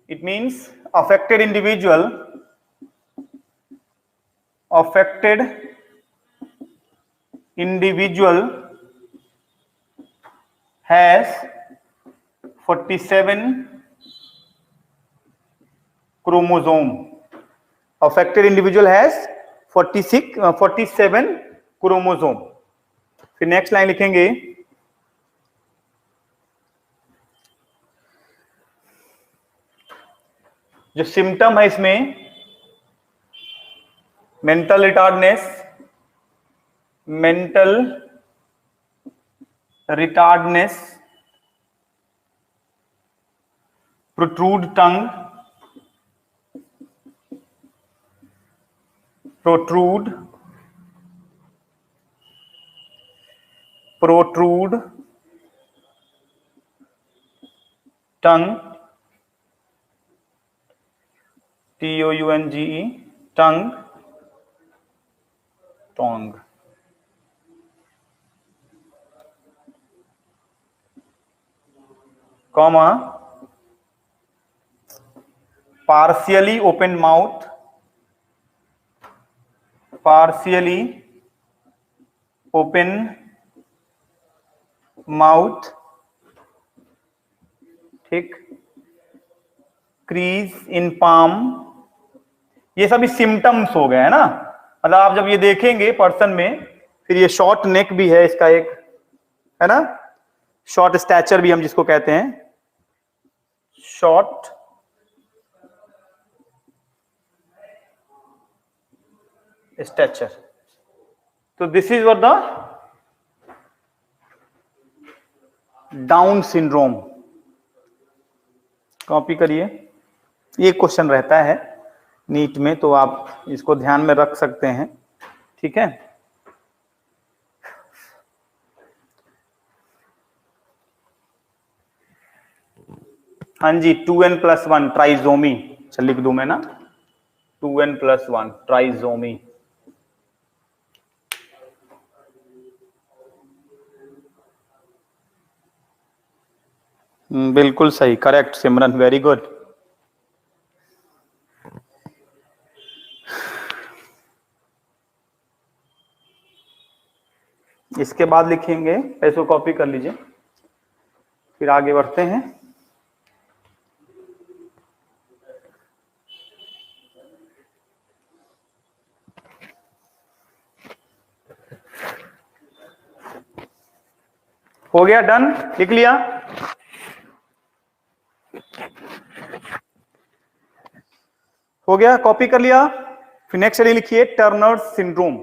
it means affected individual has 47 chromosome, affected individual has 47 chromosome. फिर नेक्स्ट लाइन लिखेंगे, जो सिम्टम है इसमें, मेंटल रिटार्डनेस, प्रोट्रूड टंग, प्रोट्रूड टंग, TOUNGE, टंग, Tong, comma, partially open mouth, ठीक, क्रीज इन पाम। ये सभी सिम्टम्स हो गए, है ना। मतलब आप जब ये देखेंगे पर्सन में, फिर ये शॉर्ट नेक भी है इसका एक, है ना, शॉर्ट स्टैचर भी हम जिसको कहते हैं, शॉर्ट स्टैचर। तो this is what the down syndrome. Copy करिए, ये क्वेश्चन रहता है नीट में, तो आप इसको ध्यान में रख सकते हैं। ठीक है, हाँ जी, 2n+1 ट्राइजोमी। चल लिख दूं मैं ना, 2n+1 ट्राइजोमी। बिल्कुल सही, करेक्ट सिमरन, वेरी गुड। इसके बाद लिखेंगे, ऐसो कॉपी कर लीजिए, फिर आगे बढ़ते हैं। हो गया, डन, लिख लिया। हो गया, कॉपी कर लिया। फिर नेक्स्ट लिखिए टर्नर सिंड्रोम।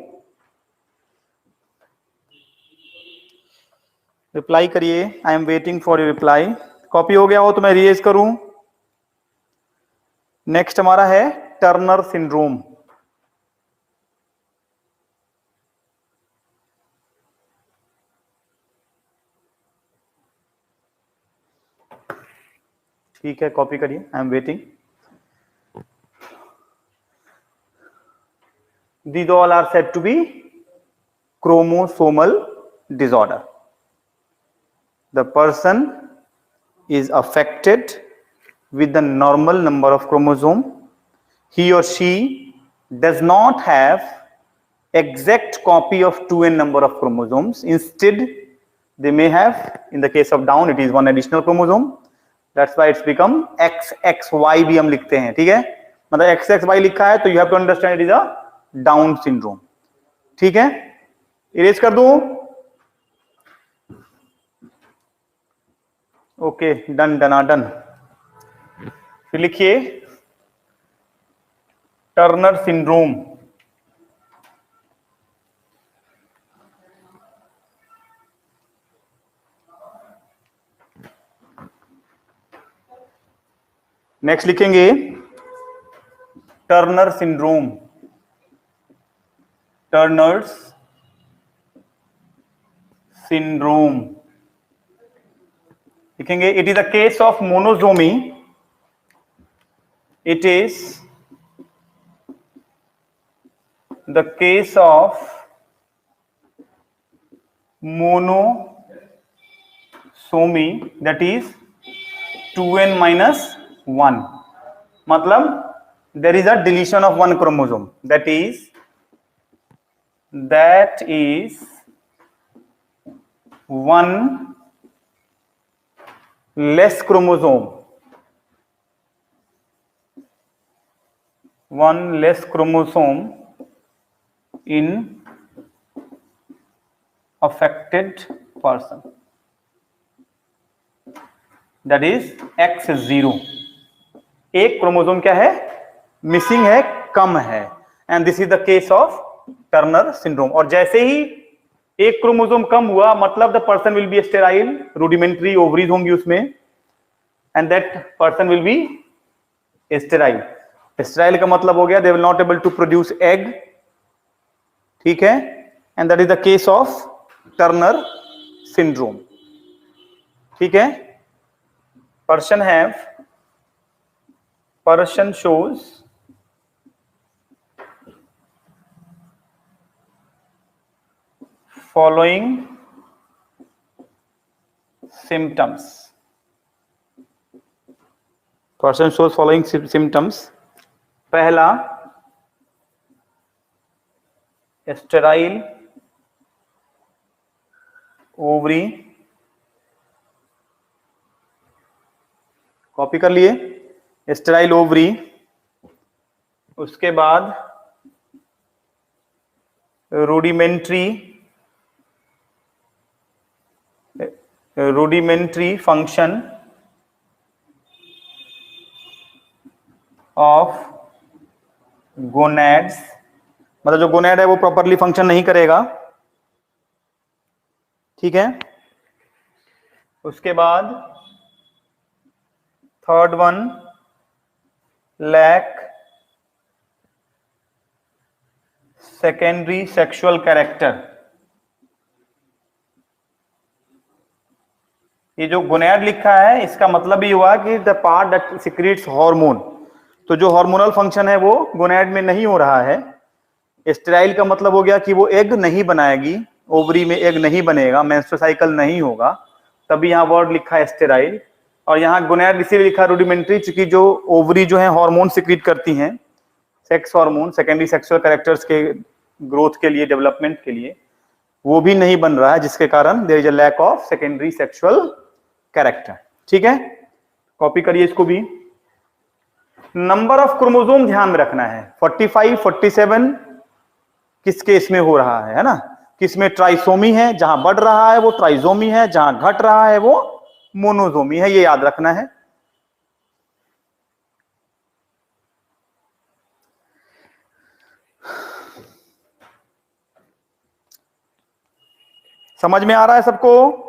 रिप्लाई करिए, आई am waiting for your reply. Copy हो गया हो तो मैं रीएज करूं। नेक्स्ट हमारा है टर्नर सिंड्रोम। ठीक है, कॉपी करिए, आई am waiting. These all are said to be chromosomal disorder. The person is affected with the normal number of chromosome. He or she does not have exact copy of 2n number of chromosomes. Instead, they may have, in the case of Down, it is one additional chromosome. That's why it's become XXY भी हम लिखते हैं। ठीक है, मतलब XXY लिखा है तो you have to understand it is a Down syndrome। ठीक है, इरेज कर दूं। ओके, डन डनाडन। फिर लिखिए टर्नर सिंड्रोम। नेक्स्ट लिखेंगे टर्नर सिंड्रोम, टर्नर्स सिंड्रोम लिखेंगे। It is a case of monosomy. It is the case of monosomy that is 2n-1, मतलब there is a deletion of one chromosome, that is one less chromosome, in affected person, that is X0। एक क्रोमोसोम क्या है, मिसिंग है, कम है, and this is the case of Turner syndrome. और जैसे ही एक क्रोमोसोम कम हुआ, मतलब the person will be sterile, rudimentary ovaries होंगी उसमें, and that person will be sterile. Sterile का मतलब हो गया they will not able to produce egg. ठीक है, and that is the case of Turner syndrome. ठीक है, person shows following symptoms। पहला, स्टेराइल ओवरी, कॉपी कर लिए, स्टेराइल ओवरी। उसके बाद रूडिमेंट्री फंक्शन ऑफ गोनैड्स, मतलब जो गोनैड है वो प्रॉपरली फंक्शन नहीं करेगा। ठीक है, उसके बाद third one lack secondary sexual character. ये जो गोनैड लिखा है इसका मतलब ये हुआ कि the part that secretes hormone, तो जो हार्मोनल फंक्शन है वो गोनैड में नहीं हो रहा है। स्टेराइल का मतलब हो गया कि वो एग नहीं बनाएगी, ओवरी में एग नहीं बनेगा, मेंस्ट्रुअल साइकिल नहीं होगा, तभी यहाँ वर्ड लिखा है स्टेराइल। और यहाँ गोनैड इसीलिए लिखा रूडिमेंट्री, चूंकि जो ओवरी जो है हार्मोन सिक्रीट करती हैं, sex hormone secondary sexual characters के ग्रोथ के लिए, डेवलपमेंट के लिए, वो भी नहीं बन रहा है, जिसके कारण there is a lack of secondary sexual character. ठीक है, कॉपी करिए इसको भी। नंबर ऑफ क्रोमोसोम ध्यान में रखना है, 45 47 किस केस में हो रहा है ना, किस में ट्राइसोमी है, जहां बढ़ रहा है वो ट्राइसोमी है, जहां घट रहा है वो मोनोसोमी है, ये याद रखना है। समझ में आ रहा है सबको?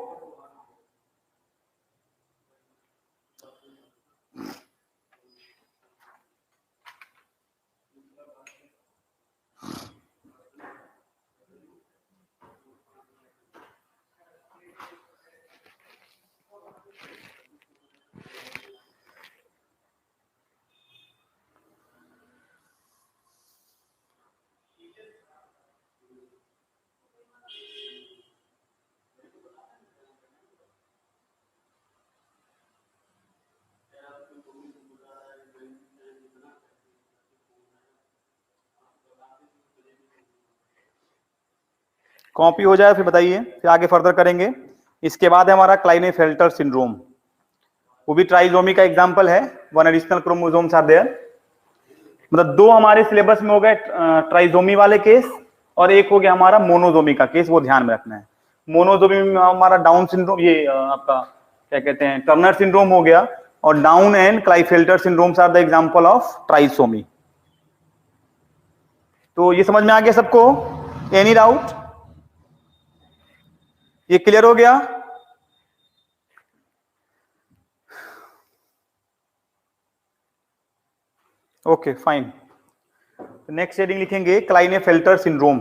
कॉपी हो जाए फिर बताइए, फिर आगे फर्दर करेंगे। इसके बाद है हमारा क्लाइनेफेल्टर सिंड्रोम, वो भी ट्राइसोमी का एग्जांपल है। One additional chromosomes are there, मतलब दो हमारे सिलेबस में हो गए ट्राइसोमी वाले केस, और एक हो गया हमारा मोनोसोमी का केस, वो ध्यान में रखना है। मोनोसोमी में हमारा डाउन सिंड्रोम, ये आपका क्या कहते हैं, टर्नर सिंड्रोम हो गया, और Down and Klinefelter syndromes are the example of trisomy. तो ये समझ में आ गया सबको? Any doubt? ये क्लियर हो गया? Okay fine. नेक्स्ट हेडिंग लिखेंगे क्लाइनेफेल्टर सिंड्रोम।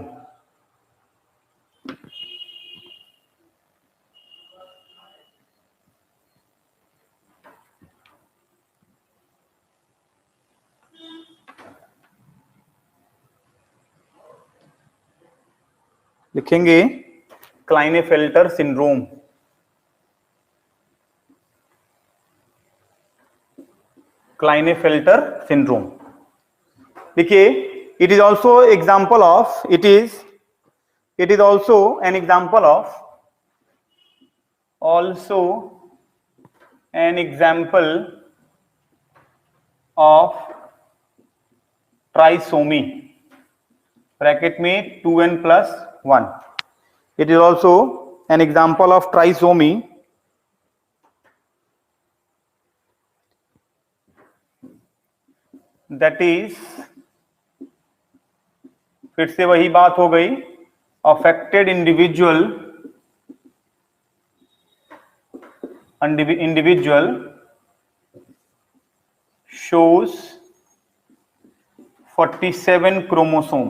लिखेंगे क्लाइनेफेल्टर सिंड्रोम। क्लाइनेफेल्टर सिंड्रोम देखिए, it is also example of, it is also an example of, also an example of trisomy, bracket में 2n+1। it is also an example of trisomy that is, फिर से वही बात हो गई, affected individual shows 47 chromosome,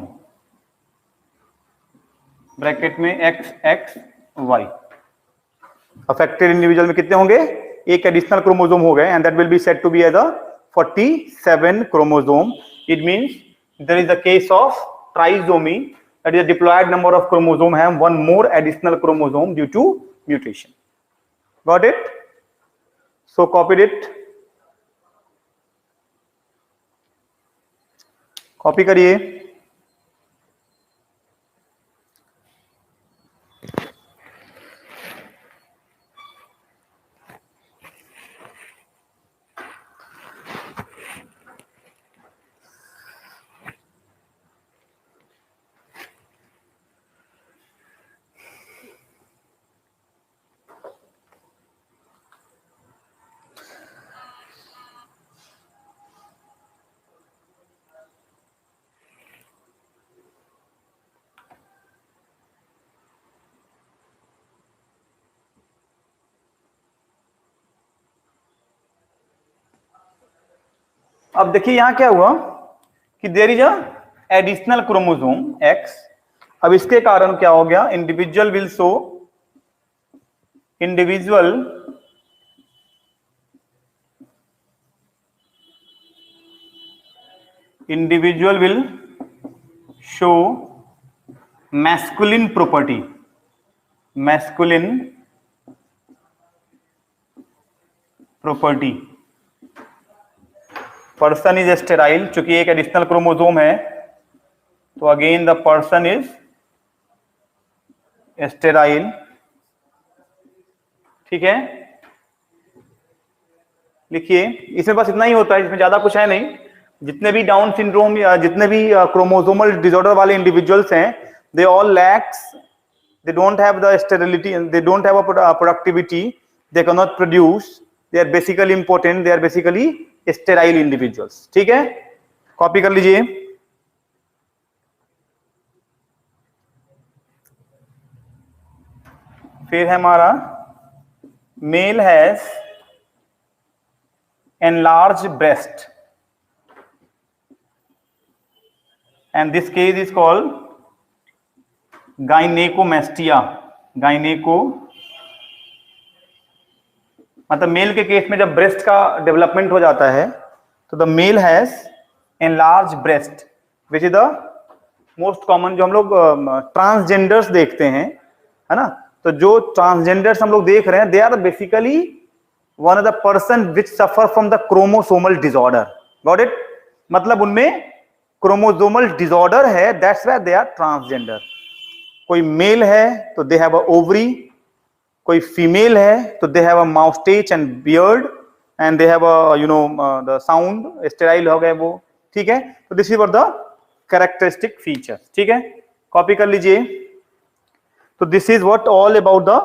bracket में XXY। अफेक्टेड इंडिविजुअल में कितने होंगे? एक एडिशनल क्रोमोसोम हो गए, and that will be said to be as a 47 chromosome. It means there is a case of trisomy, that is a diploid number of chromosome have one more additional chromosome due to mutation. Got it? So copied it, copy करिए। अब देखिए यहां क्या हुआ कि there is a additional chromosome x. अब इसके कारण क्या हो गया, individual will show, individual will show masculine property, masculine property, person is sterile, चूंकि एक एडिशनल क्रोमोसोम है तो again the person is sterile. ठीक है, लिखिए इसमें बस इतना ही होता है, इसमें ज्यादा कुछ है नहीं। जितने भी डाउन सिंड्रोम या जितने भी क्रोमोसोमल डिसऑर्डर वाले इंडिविजुअल्स हैं, they all lakhs, they don't have the sterility and they don't have a productivity, they cannot produce, they are basically impotent, they are basically sterile individuals। ठीक है, कॉपी कर लीजिए। फिर है हमारा male has enlarged breast and this case is called gynaecomastia. Gynaeco मतलब मेल के केस में जब ब्रेस्ट का डेवलपमेंट हो जाता है तो the male has enlarge breast, which is the most common जो हम लोग ट्रांसजेंडर्स देखते हैं, है ना। तो जो ट्रांसजेंडर्स हम लोग देख रहे हैं, they are basically one of the person which suffer from the chromosomal disorder. Got it, मतलब उनमें क्रोमोसोमल डिसऑर्डर है, that's why they are transgender. कोई मेल है तो दे हैव अ ओवरी, कोई फीमेल है तो they have a moustache and beard and they have a you know the sound, sterile हो गए वो। ठीक है, तो this is were the characteristic feature. ठीक है, कॉपी कर लीजिए। तो this is what all about the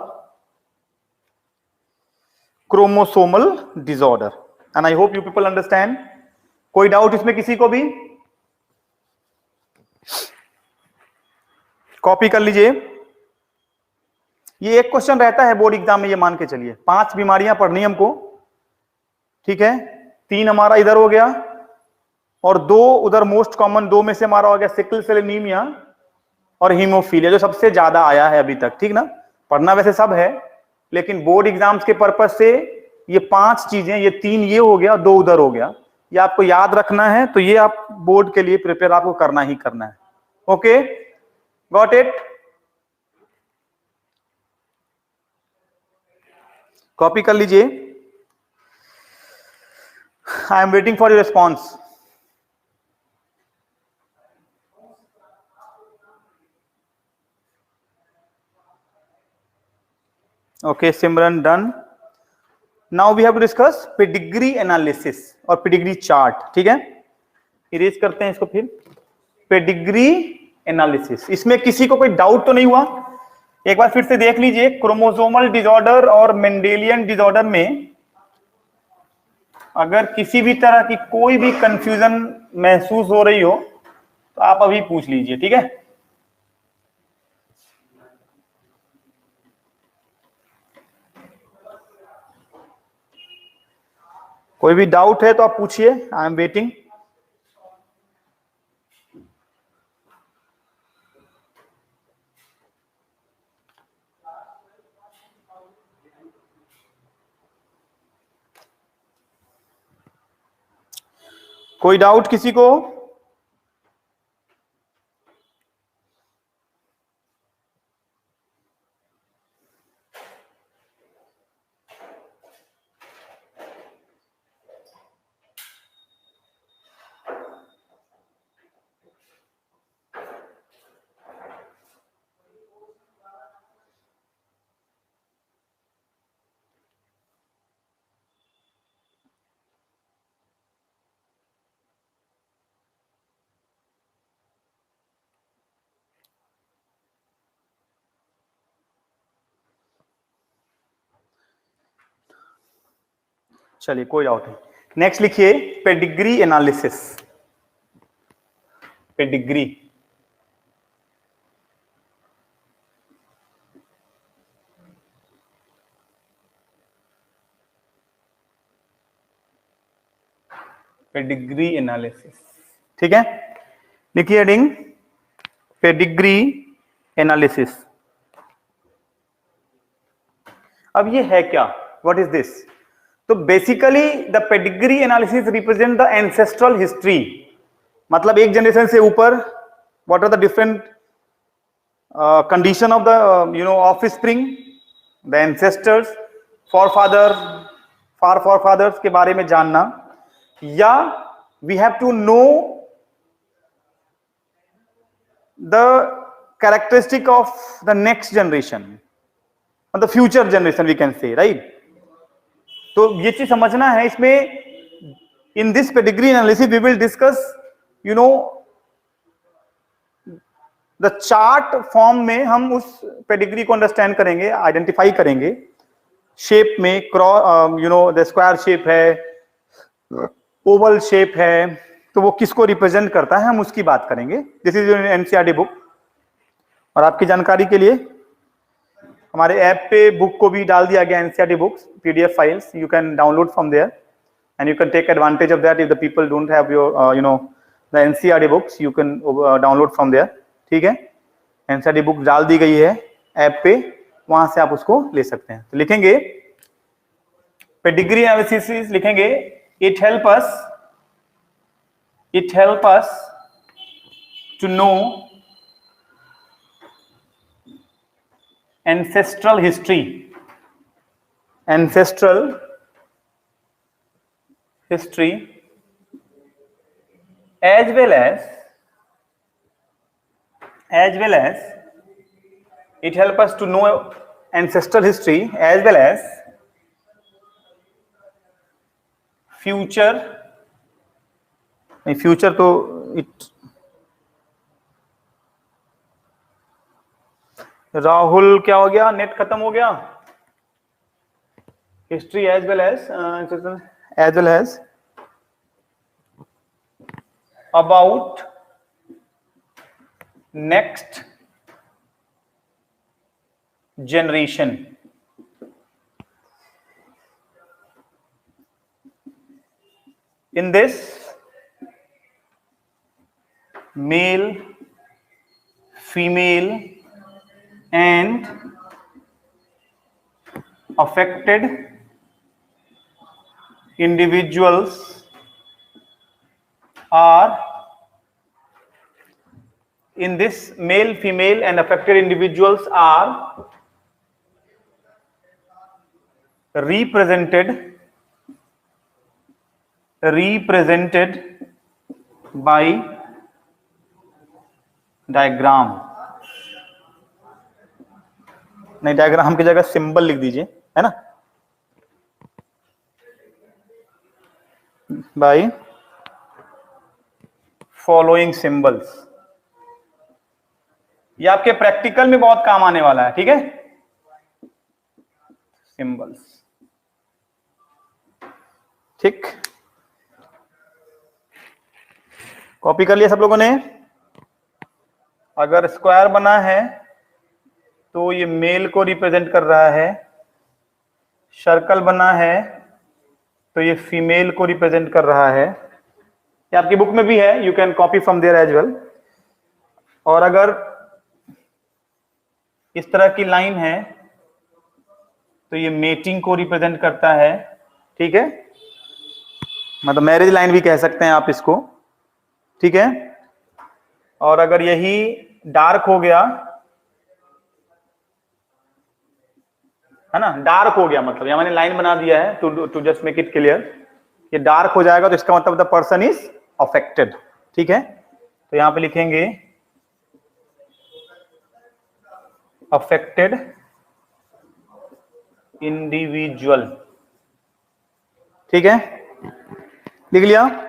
chromosomal disorder and I hope you people understand. कोई डाउट इसमें किसी को भी? कॉपी कर लीजिए। ये एक क्वेश्चन रहता है बोर्ड एग्जाम में, ये मान के चलिए 5 बीमारियां पढ़नी हमको। ठीक है, 3 हमारा इधर हो गया और 2 उधर मोस्ट कॉमन, 2 में से हमारा हो गया सिकल सेल एनीमिया और हीमोफीलिया, जो सबसे ज्यादा आया है अभी तक। ठीक ना, पढ़ना वैसे सब है लेकिन बोर्ड एग्जाम्स के पर्पज से ये 5 चीजें, ये 3 ये हो गया, 2 उधर हो गया, ये आपको याद रखना है। तो ये आप बोर्ड के लिए प्रिपेयर आपको करना ही करना है। ओके, गॉट इट, कॉपी कर लीजिए। I am waiting for your response. Okay Simran, done. Now we have to discuss pedigree analysis और पेडिग्री चार्ट। ठीक है, इरेज करते हैं इसको फिर। पेडिग्री एनालिसिस, इसमें किसी को कोई डाउट तो नहीं हुआ? एक बार फिर से देख लीजिए, क्रोमोसोमल डिसऑर्डर और मेंडेलियन डिसऑर्डर में अगर किसी भी तरह की कोई भी कंफ्यूजन महसूस हो रही हो तो आप अभी पूछ लीजिए। ठीक है, कोई भी डाउट है तो आप पूछिए, आई एम वेटिंग। कोई डाउट किसी को? चलिए कोई डाउट नहीं। नेक्स्ट लिखिए pedigree analysis. Pedigree, pedigree analysis, ठीक है, लिखिए हेडिंग पेडिग्री एनालिसिस। अब ये है क्या, व्हाट इज दिस? तो basically the pedigree analysis represent the ancestral history, मतलब एक जनरेशन से ऊपर what are the different condition of the offspring, the ancestors, forefather, far forefathers के बारे में जानना, या we have to know the characteristic of the next generation, मतलब future generation we can say, right. तो ये चीज समझना है इसमें। In this pedigree analysis we will discuss the chart form में हम उस पेडिग्री को अंडरस्टैंड करेंगे, आइडेंटिफाई करेंगे। शेप में क्रॉस द स्क्वायर शेप है, ओवल शेप है, तो वो किसको रिप्रेजेंट करता है हम उसकी बात करेंगे। This is NCERT book. और आपकी जानकारी के लिए हमारे ऐप पे बुक को भी डाल दिया गया, NCERT books PDF files, you can download from there and you can take advantage of that. If the people don't have your the NCERT books, you can download from there, ठीक है। एनसीईआरटी बुक डाल दी गई है ऐप पे, वहां से आप उसको ले सकते हैं। तो लिखेंगे पेडिग्री एनालिसिस, लिखेंगे it help us to know ancestral history as well as it helps us to know ancestral history as well as future तो it राहुल क्या हो गया, नेट खत्म हो गया। History as well as about next generation. In this male, female and affected individuals are in this male, female and affected individuals are represented by diagram। नहीं, डायग्राम की जगह सिंबल लिख दीजिए, है ना, बाय फॉलोइंग सिंबल्स। ये आपके प्रैक्टिकल में बहुत काम आने वाला है, ठीक है। सिंबल्स, ठीक, कॉपी कर लिया सब लोगों ने। अगर स्क्वायर बना है तो ये मेल को रिप्रेजेंट कर रहा है, सर्कल बना है तो ये फीमेल को रिप्रेजेंट कर रहा है। ये आपकी बुक में भी है, you can copy from there as well. और अगर इस तरह की लाइन है तो ये मेटिंग को रिप्रेजेंट करता है, ठीक है, मतलब मैरिज लाइन भी कह सकते हैं आप इसको, ठीक है। और अगर यही डार्क हो गया, है ना, डार्क हो गया मतलब यहां मैंने लाइन बना दिया है to just make it clear, ये डार्क हो जाएगा तो इसका मतलब द पर्सन इज अफेक्टेड, ठीक है। तो यहां पे लिखेंगे अफेक्टेड इंडिविजुअल, ठीक है, लिख लिया।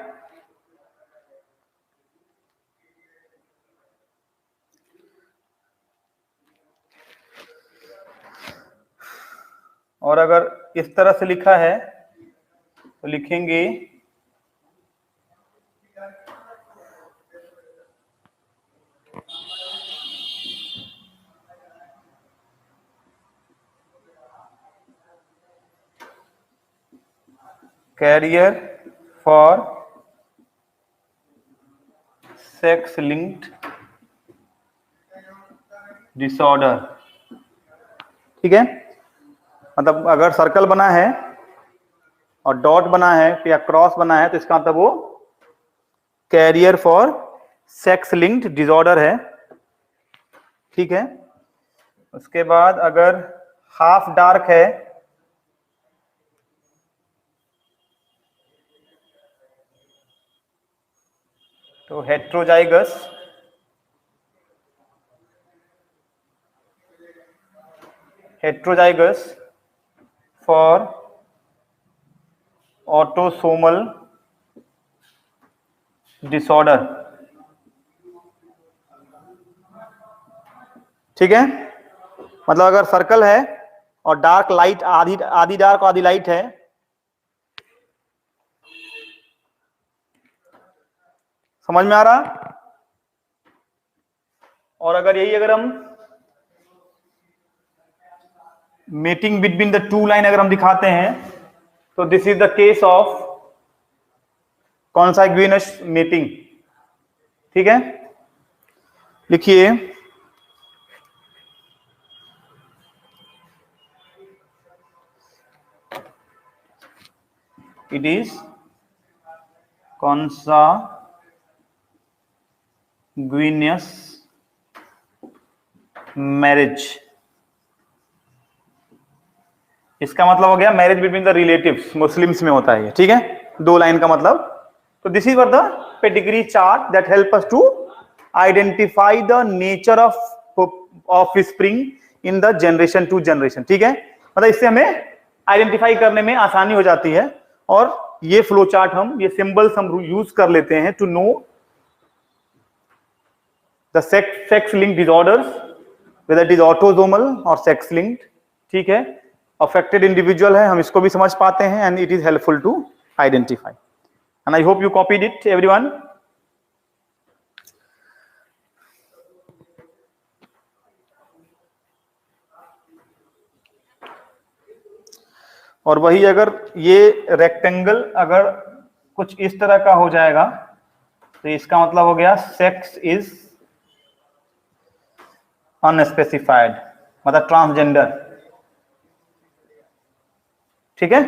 और अगर इस तरह से लिखा है तो लिखेंगे carrier for sex linked disorder. ठीक है, मतलब अगर सर्कल बना है और डॉट बना है या क्रॉस बना है तो इसका मतलब वो carrier for sex linked disorder है। ठीक है, उसके बाद अगर हाफ डार्क है तो heterozygous. Heterozygous for autosomal disorder. ठीक है, मतलब अगर सर्कल है और डार्क लाइट आधी आधी डार्क आधी लाइट है, समझ में आ रहा? और अगर यही अगर हम mating between the two line अगर हम दिखाते हैं तो this is the case of consanguineous mating. ठीक है, लिखिए इट इज कॉन्साग्यूइनस मैरिज। इसका मतलब हो गया marriage between the relatives, Muslims में होता है ये। ठीक है, दो लाइन का मतलब। तो this is were the pedigree chart that help us to identify the nature offspring in the generation to generation. ठीक है, मतलब इससे हमें आइडेंटिफाई करने में आसानी हो जाती है। और ये फ्लो चार्ट हम, ये सिंबल्स हम यूज कर लेते हैं to know the sex link disorders, whether it is autosomal और सेक्स लिंक्ड। ठीक है, अफेक्टेड इंडिविजुअल है, हम इसको भी समझ पाते हैं and it is helpful to identify. And I hope you copied it everyone. और वही अगर ये रेक्टेंगल अगर कुछ इस तरह का हो जाएगा तो इसका मतलब हो गया सेक्स इज अनस्पेसिफाइड, मतलब ट्रांसजेंडर। ठीक है,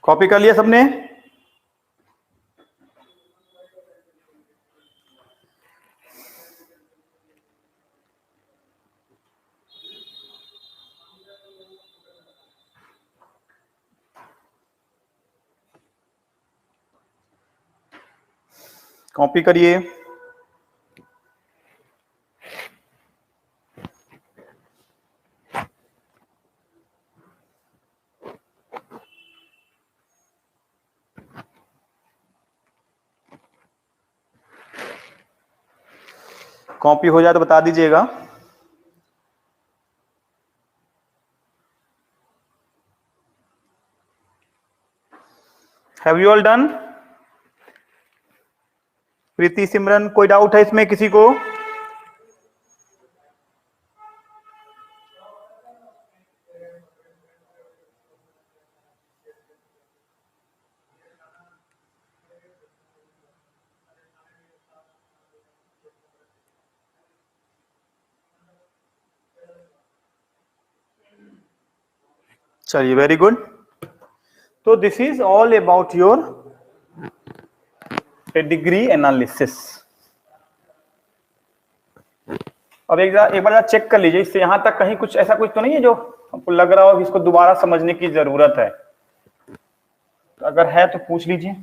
कॉपी कर लिया सबने? कॉपी करिए। कॉपी हो जाए तो बता दीजिएगा। Have you all done? Preeti, Simran, कोई डाउट है इसमें किसी को? चलिए, वेरी गुड। तो this is all about your pedigree analysis. अब एक बार चेक कर लीजिए, इससे यहां तक कहीं कुछ ऐसा कुछ तो नहीं है जो आपको लग रहा हो कि इसको दोबारा समझने की जरूरत है? अगर है तो पूछ लीजिए।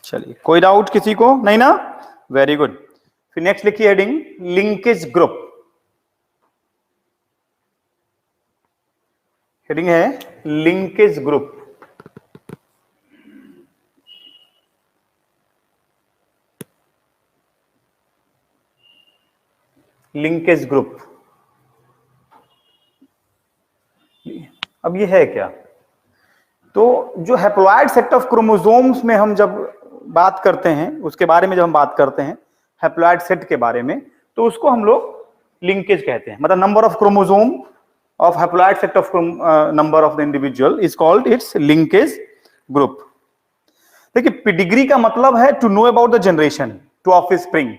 चलिए, कोई डाउट किसी को नहीं ना? Very good. फिर नेक्स्ट लिखिए हेडिंग लिंकेज ग्रुप, हेडिंग है लिंकेज ग्रुप। लिंकेज ग्रुप, अब ये है क्या? तो जो हैप्लॉइड सेट ऑफ क्रोमोसोम्स में हम जब बात करते हैं, उसके बारे में जब हम बात करते हैं हैप्लॉइड सेट के बारे में, तो उसको हम लोग लिंकेज कहते हैं। मतलब number of chromosome of haploid set of number of the individual is called its linkage group. देखिए, पेडिग्री का मतलब है to know about the generation, to offspring,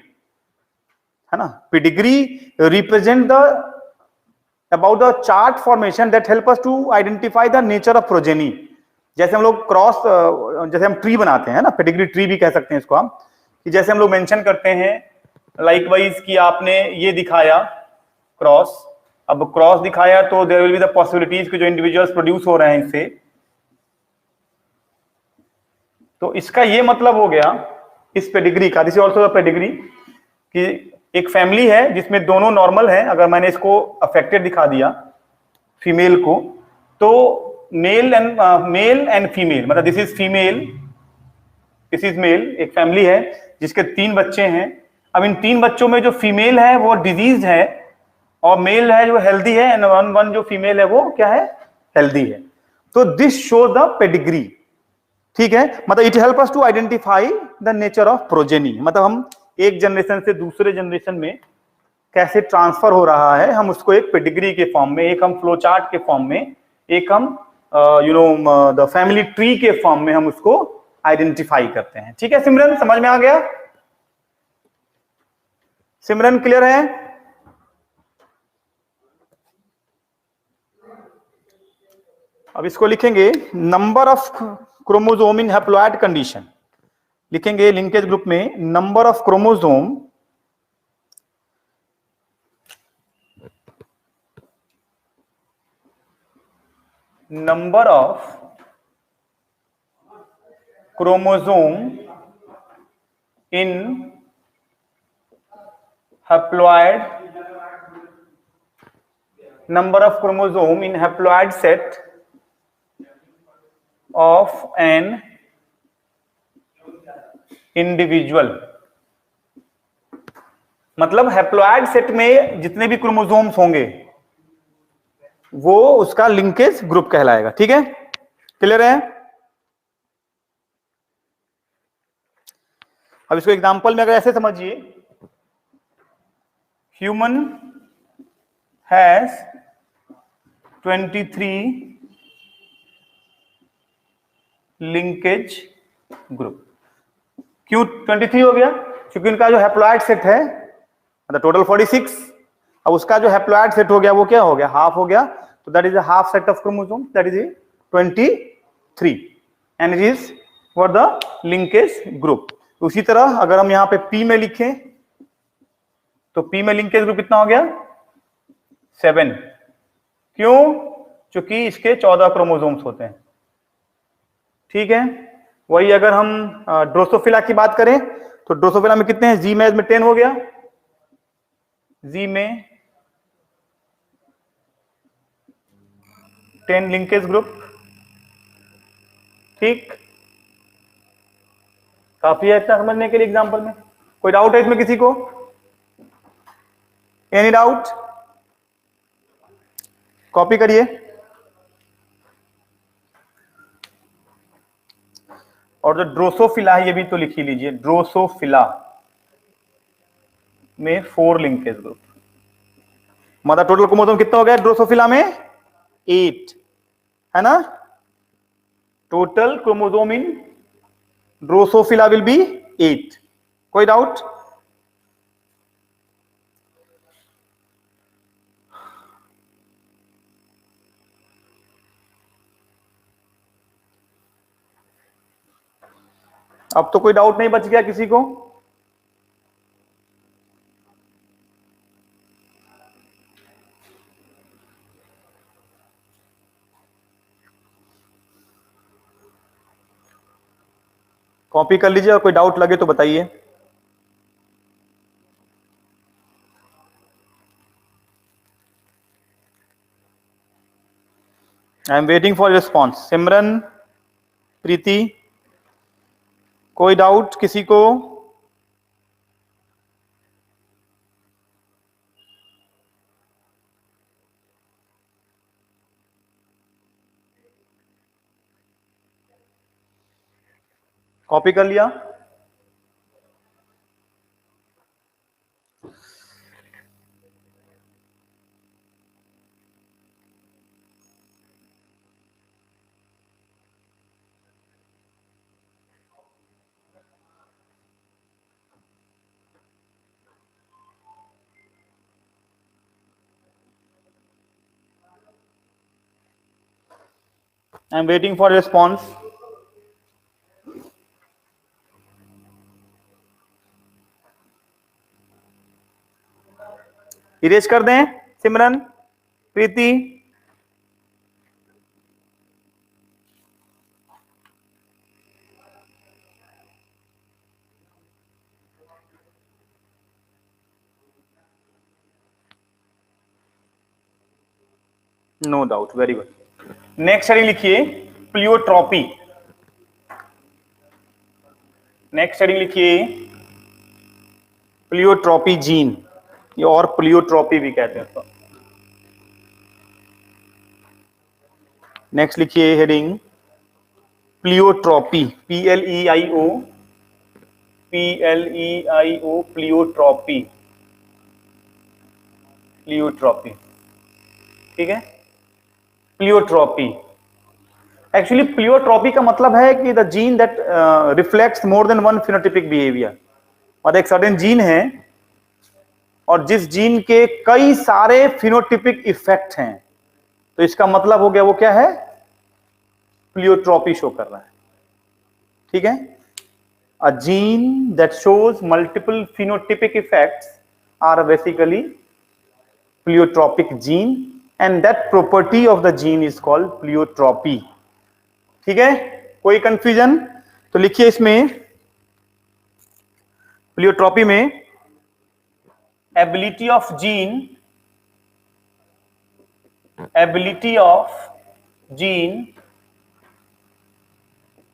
है ना। Pedigree represent the about the chart formation that help us to identify the nature of progeny. जैसे हम लोग क्रॉस, जैसे हम ट्री बनाते हैं ना, पेडिग्री ट्री भी कह सकते हैं इसको हम, कि जैसे हम लोग मेंशन करते हैं लाइकवाइज कि आपने ये दिखाया क्रॉस, अब क्रॉस दिखाया तो there will be the possibilities कि जो इंडिविजुअल्स प्रोड्यूस हो रहे हैं इससे, तो इसका ये मतलब हो गया इस पेडिग्री का, this is also the pedigree, कि एक फैमिली है जिसमें दोनों नॉर्मल है। अगर मैंने इसको अफेक्टेड दिखा दिया फीमेल को, तो मेल एंड फीमेल, मतलब this is female, this is male, एक फैमिली है जिसके 3 बच्चे हैं। अब इन 3 बच्चों में जो फीमेल है वो डिजीज है और मेल है जो हेल्दी है, एंड वन जो फीमेल है वो क्या है, हेल्दी है। तो दिस शो द पेडिग्री, ठीक है। मतलब it help us to identify the nature of progeny, मतलब हम एक जनरेशन से दूसरे जनरेशन में कैसे ट्रांसफर हो रहा है, हम उसको एक पेडिग्री के फॉर्म में, एक हम फ्लो चार्ट के फॉर्म में, एक हम द फैमिली ट्री के फॉर्म में हम उसको आइडेंटिफाई करते हैं। ठीक है सिमरन, समझ में आ गया? सिमरन क्लियर है? अब इसको लिखेंगे number of chromosome in haploid condition, लिखेंगे लिंकेज ग्रुप में number of chromosome in haploid, number of chromosome in haploid set of an individual। मतलब हैप्लॉइड सेट में जितने भी क्रोमोसोम्स होंगे वो उसका लिंकेज ग्रुप कहलाएगा। ठीक है, क्लियर है? अब इसको एग्जांपल में अगर ऐसे समझिए, ह्यूमन हैज 23 लिंकेज ग्रुप। क्यों 23 हो गया? क्योंकि इनका जो हैप्लॉइड सेट है, मतलब टोटल 46, अब उसका जो हैप्लॉइड सेट हो गया वो क्या हो गया, हाफ हो गया। तो that is a half set of chromosome, that is 23, and it is for the linkage group. उसी तरह अगर हम यहां पे पी में लिखें तो पी में लिंकेज ग्रुप कितना हो गया, 7। क्यों? क्योंकि इसके 14 क्रोमोसोम्स होते हैं। ठीक है, वही अगर हम ड्रोसोफिला की बात करें तो ड्रोसोफिला में कितने हैं, जी में 10 हो गया, जी में 10 लिंकेज ग्रुप। ठीक, काफी है इतना समझने के लिए एग्जांपल में। कोई डाउट है इसमें किसी को? Any doubt? कॉपी करिए। और जो ड्रोसोफिला है ये भी तो लिख ही लीजिए, ड्रोसोफिला में 4 लिंकेज ग्रुप। मतलब टोटल क्रोमोसोम कितना हो गया ड्रोसोफिला में, 8, है ना। Total chromosome in Drosophila will be 8। कोई डाउट? अब तो कोई डाउट नहीं बच गया किसी को? कॉपी कर लीजिए और कोई डाउट लगे तो बताइए। I am waiting for response. Simran, Preeti, कोई डाउट किसी को? कॉपी कर लिया? I am waiting for response. Erase कर दें Simran, Preeti? No doubt, very good. Next heading लिखिए प्लियोट्रॉपी। नेक्स्ट हेडिंग लिखिए प्लियोट्रॉपी जीन, और प्लियोट्रॉपी भी कहते हैं तो। नेक्स्ट लिखिए heading pleiotropy, PLEIO, PLEIO, pleiotropy, pleiotropy. ठीक है, प्लियोट्रॉपी। एक्चुअली प्लियोट्रॉपी का मतलब है कि the gene that reflects more then one phenotypic behaviour. और एक सर्टेन जीन है और जिस जीन के कई सारे फिनोटिपिक इफेक्ट हैं, तो इसका मतलब हो गया वो क्या है? प्लियोट्रॉपी शो कर रहा है। ठीक है, a gene that shows multiple phenotypic effects are basically pleiotropic gene, and that property of the gene is called pleiotropy. ठीक है, कोई कंफ्यूजन? तो लिखिए इसमें प्लियोट्रॉपी में ability of gene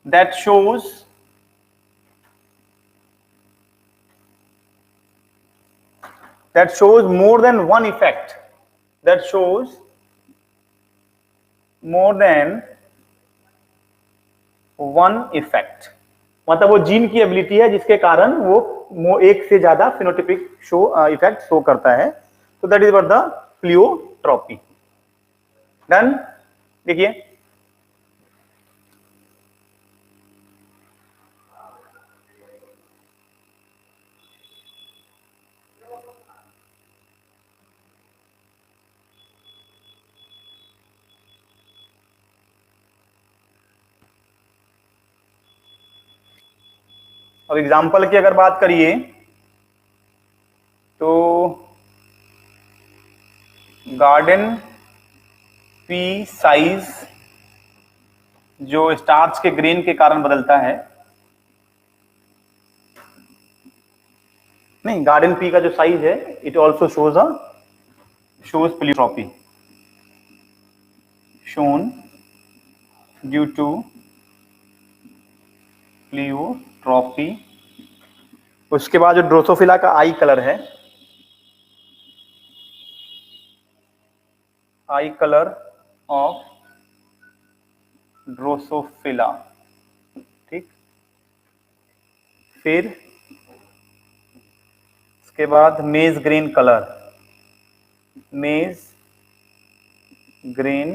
that shows more than one effect, that shows more than one effect। मतलब वो जीन की एबिलिटी है जिसके कारण वो एक से ज्यादा फिनोटिपिक इफेक्ट शो करता है। तो that is what the pleiotropy. Done? देखिए अब एग्जाम्पल की अगर बात करिए तो गार्डन पी साइज जो स्टार्च के ग्रेन के कारण बदलता है, नहीं, गार्डन पी का जो साइज है it also shows pleiotropy, shown due to pleiotropy. उसके बाद जो ड्रोसोफिला का आई कलर है, आई कलर ऑफ ड्रोसोफिला। ठीक, फिर इसके बाद मेज ग्रीन कलर, मेज ग्रीन।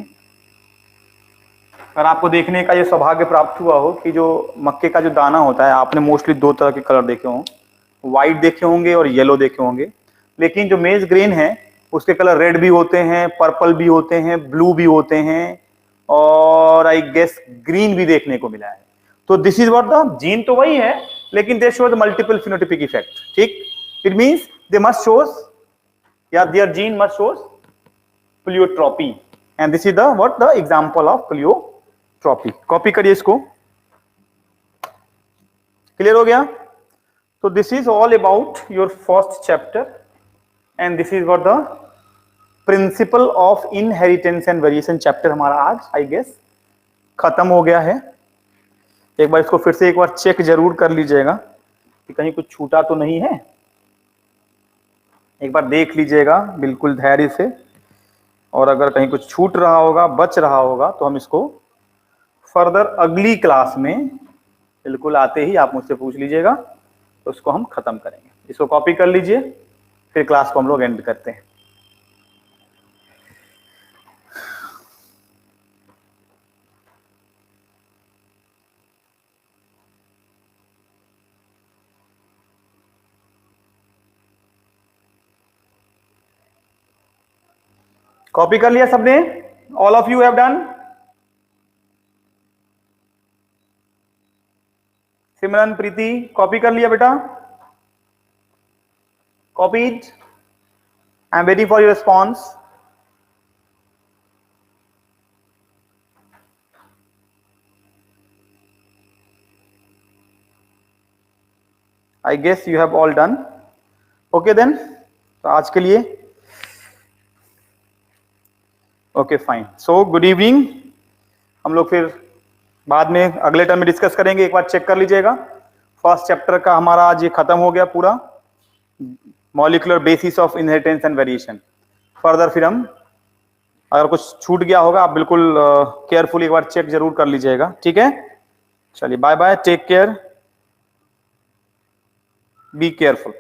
अगर आपको देखने का ये सौभाग्य प्राप्त हुआ हो कि जो मक्के का जो दाना होता है, आपने मोस्टली दो तरह के कलर देखे हों, व्हाइट देखे होंगे और येलो देखे होंगे, लेकिन जो मेज ग्रेन है उसके कलर रेड भी होते हैं, पर्पल भी होते हैं, ब्लू भी होते हैं, और आई गेस ग्रीन भी देखने को मिला है। तो this is what the gene तो वही है, लेकिन they show the multiple phenotypic effect. ठीक, it means they must shows, या their gene must shows pleiotropy, and this is the what the example of pleiotropy. Copy करिए इसको। क्लियर हो गया? So this is all about your first chapter, and this is what the principle of inheritance and variation chapter हमारा आज आई गेस खत्म हो गया है। एक बार इसको फिर से एक बार चेक जरूर कर लीजिएगा कि कहीं कुछ छूटा तो नहीं है। एक बार देख लीजिएगा बिल्कुल धैर्य से, और अगर कहीं कुछ छूट रहा होगा, बच रहा होगा, तो हम इसको फर्दर अगली क्लास में बिल्कुल आते ही आप मुझसे पूछ लीजिएगा, तो उसको हम खत्म करेंगे। इसको कॉपी कर लीजिए, फिर क्लास को हम लोग एंड करते हैं। कॉपी कर लिया सबने? All of you have done? Simran, Preeti, copy कर लिया बेटा? Copied? I am waiting for your response. I guess you have all done. Okay then, तो आज के लिए okay fine. So good evening. हम लोग फिर बाद में अगले टर्म में डिस्कस करेंगे। एक बार चेक कर लीजिएगा, फर्स्ट चैप्टर का हमारा आज ये खत्म हो गया पूरा, molecular basis of inheritance and variation. Further फिर हम, अगर कुछ छूट गया होगा आप बिल्कुल केयरफुली एक बार चेक जरूर कर लीजिएगा, ठीक है? चलिए bye bye, take care, be careful.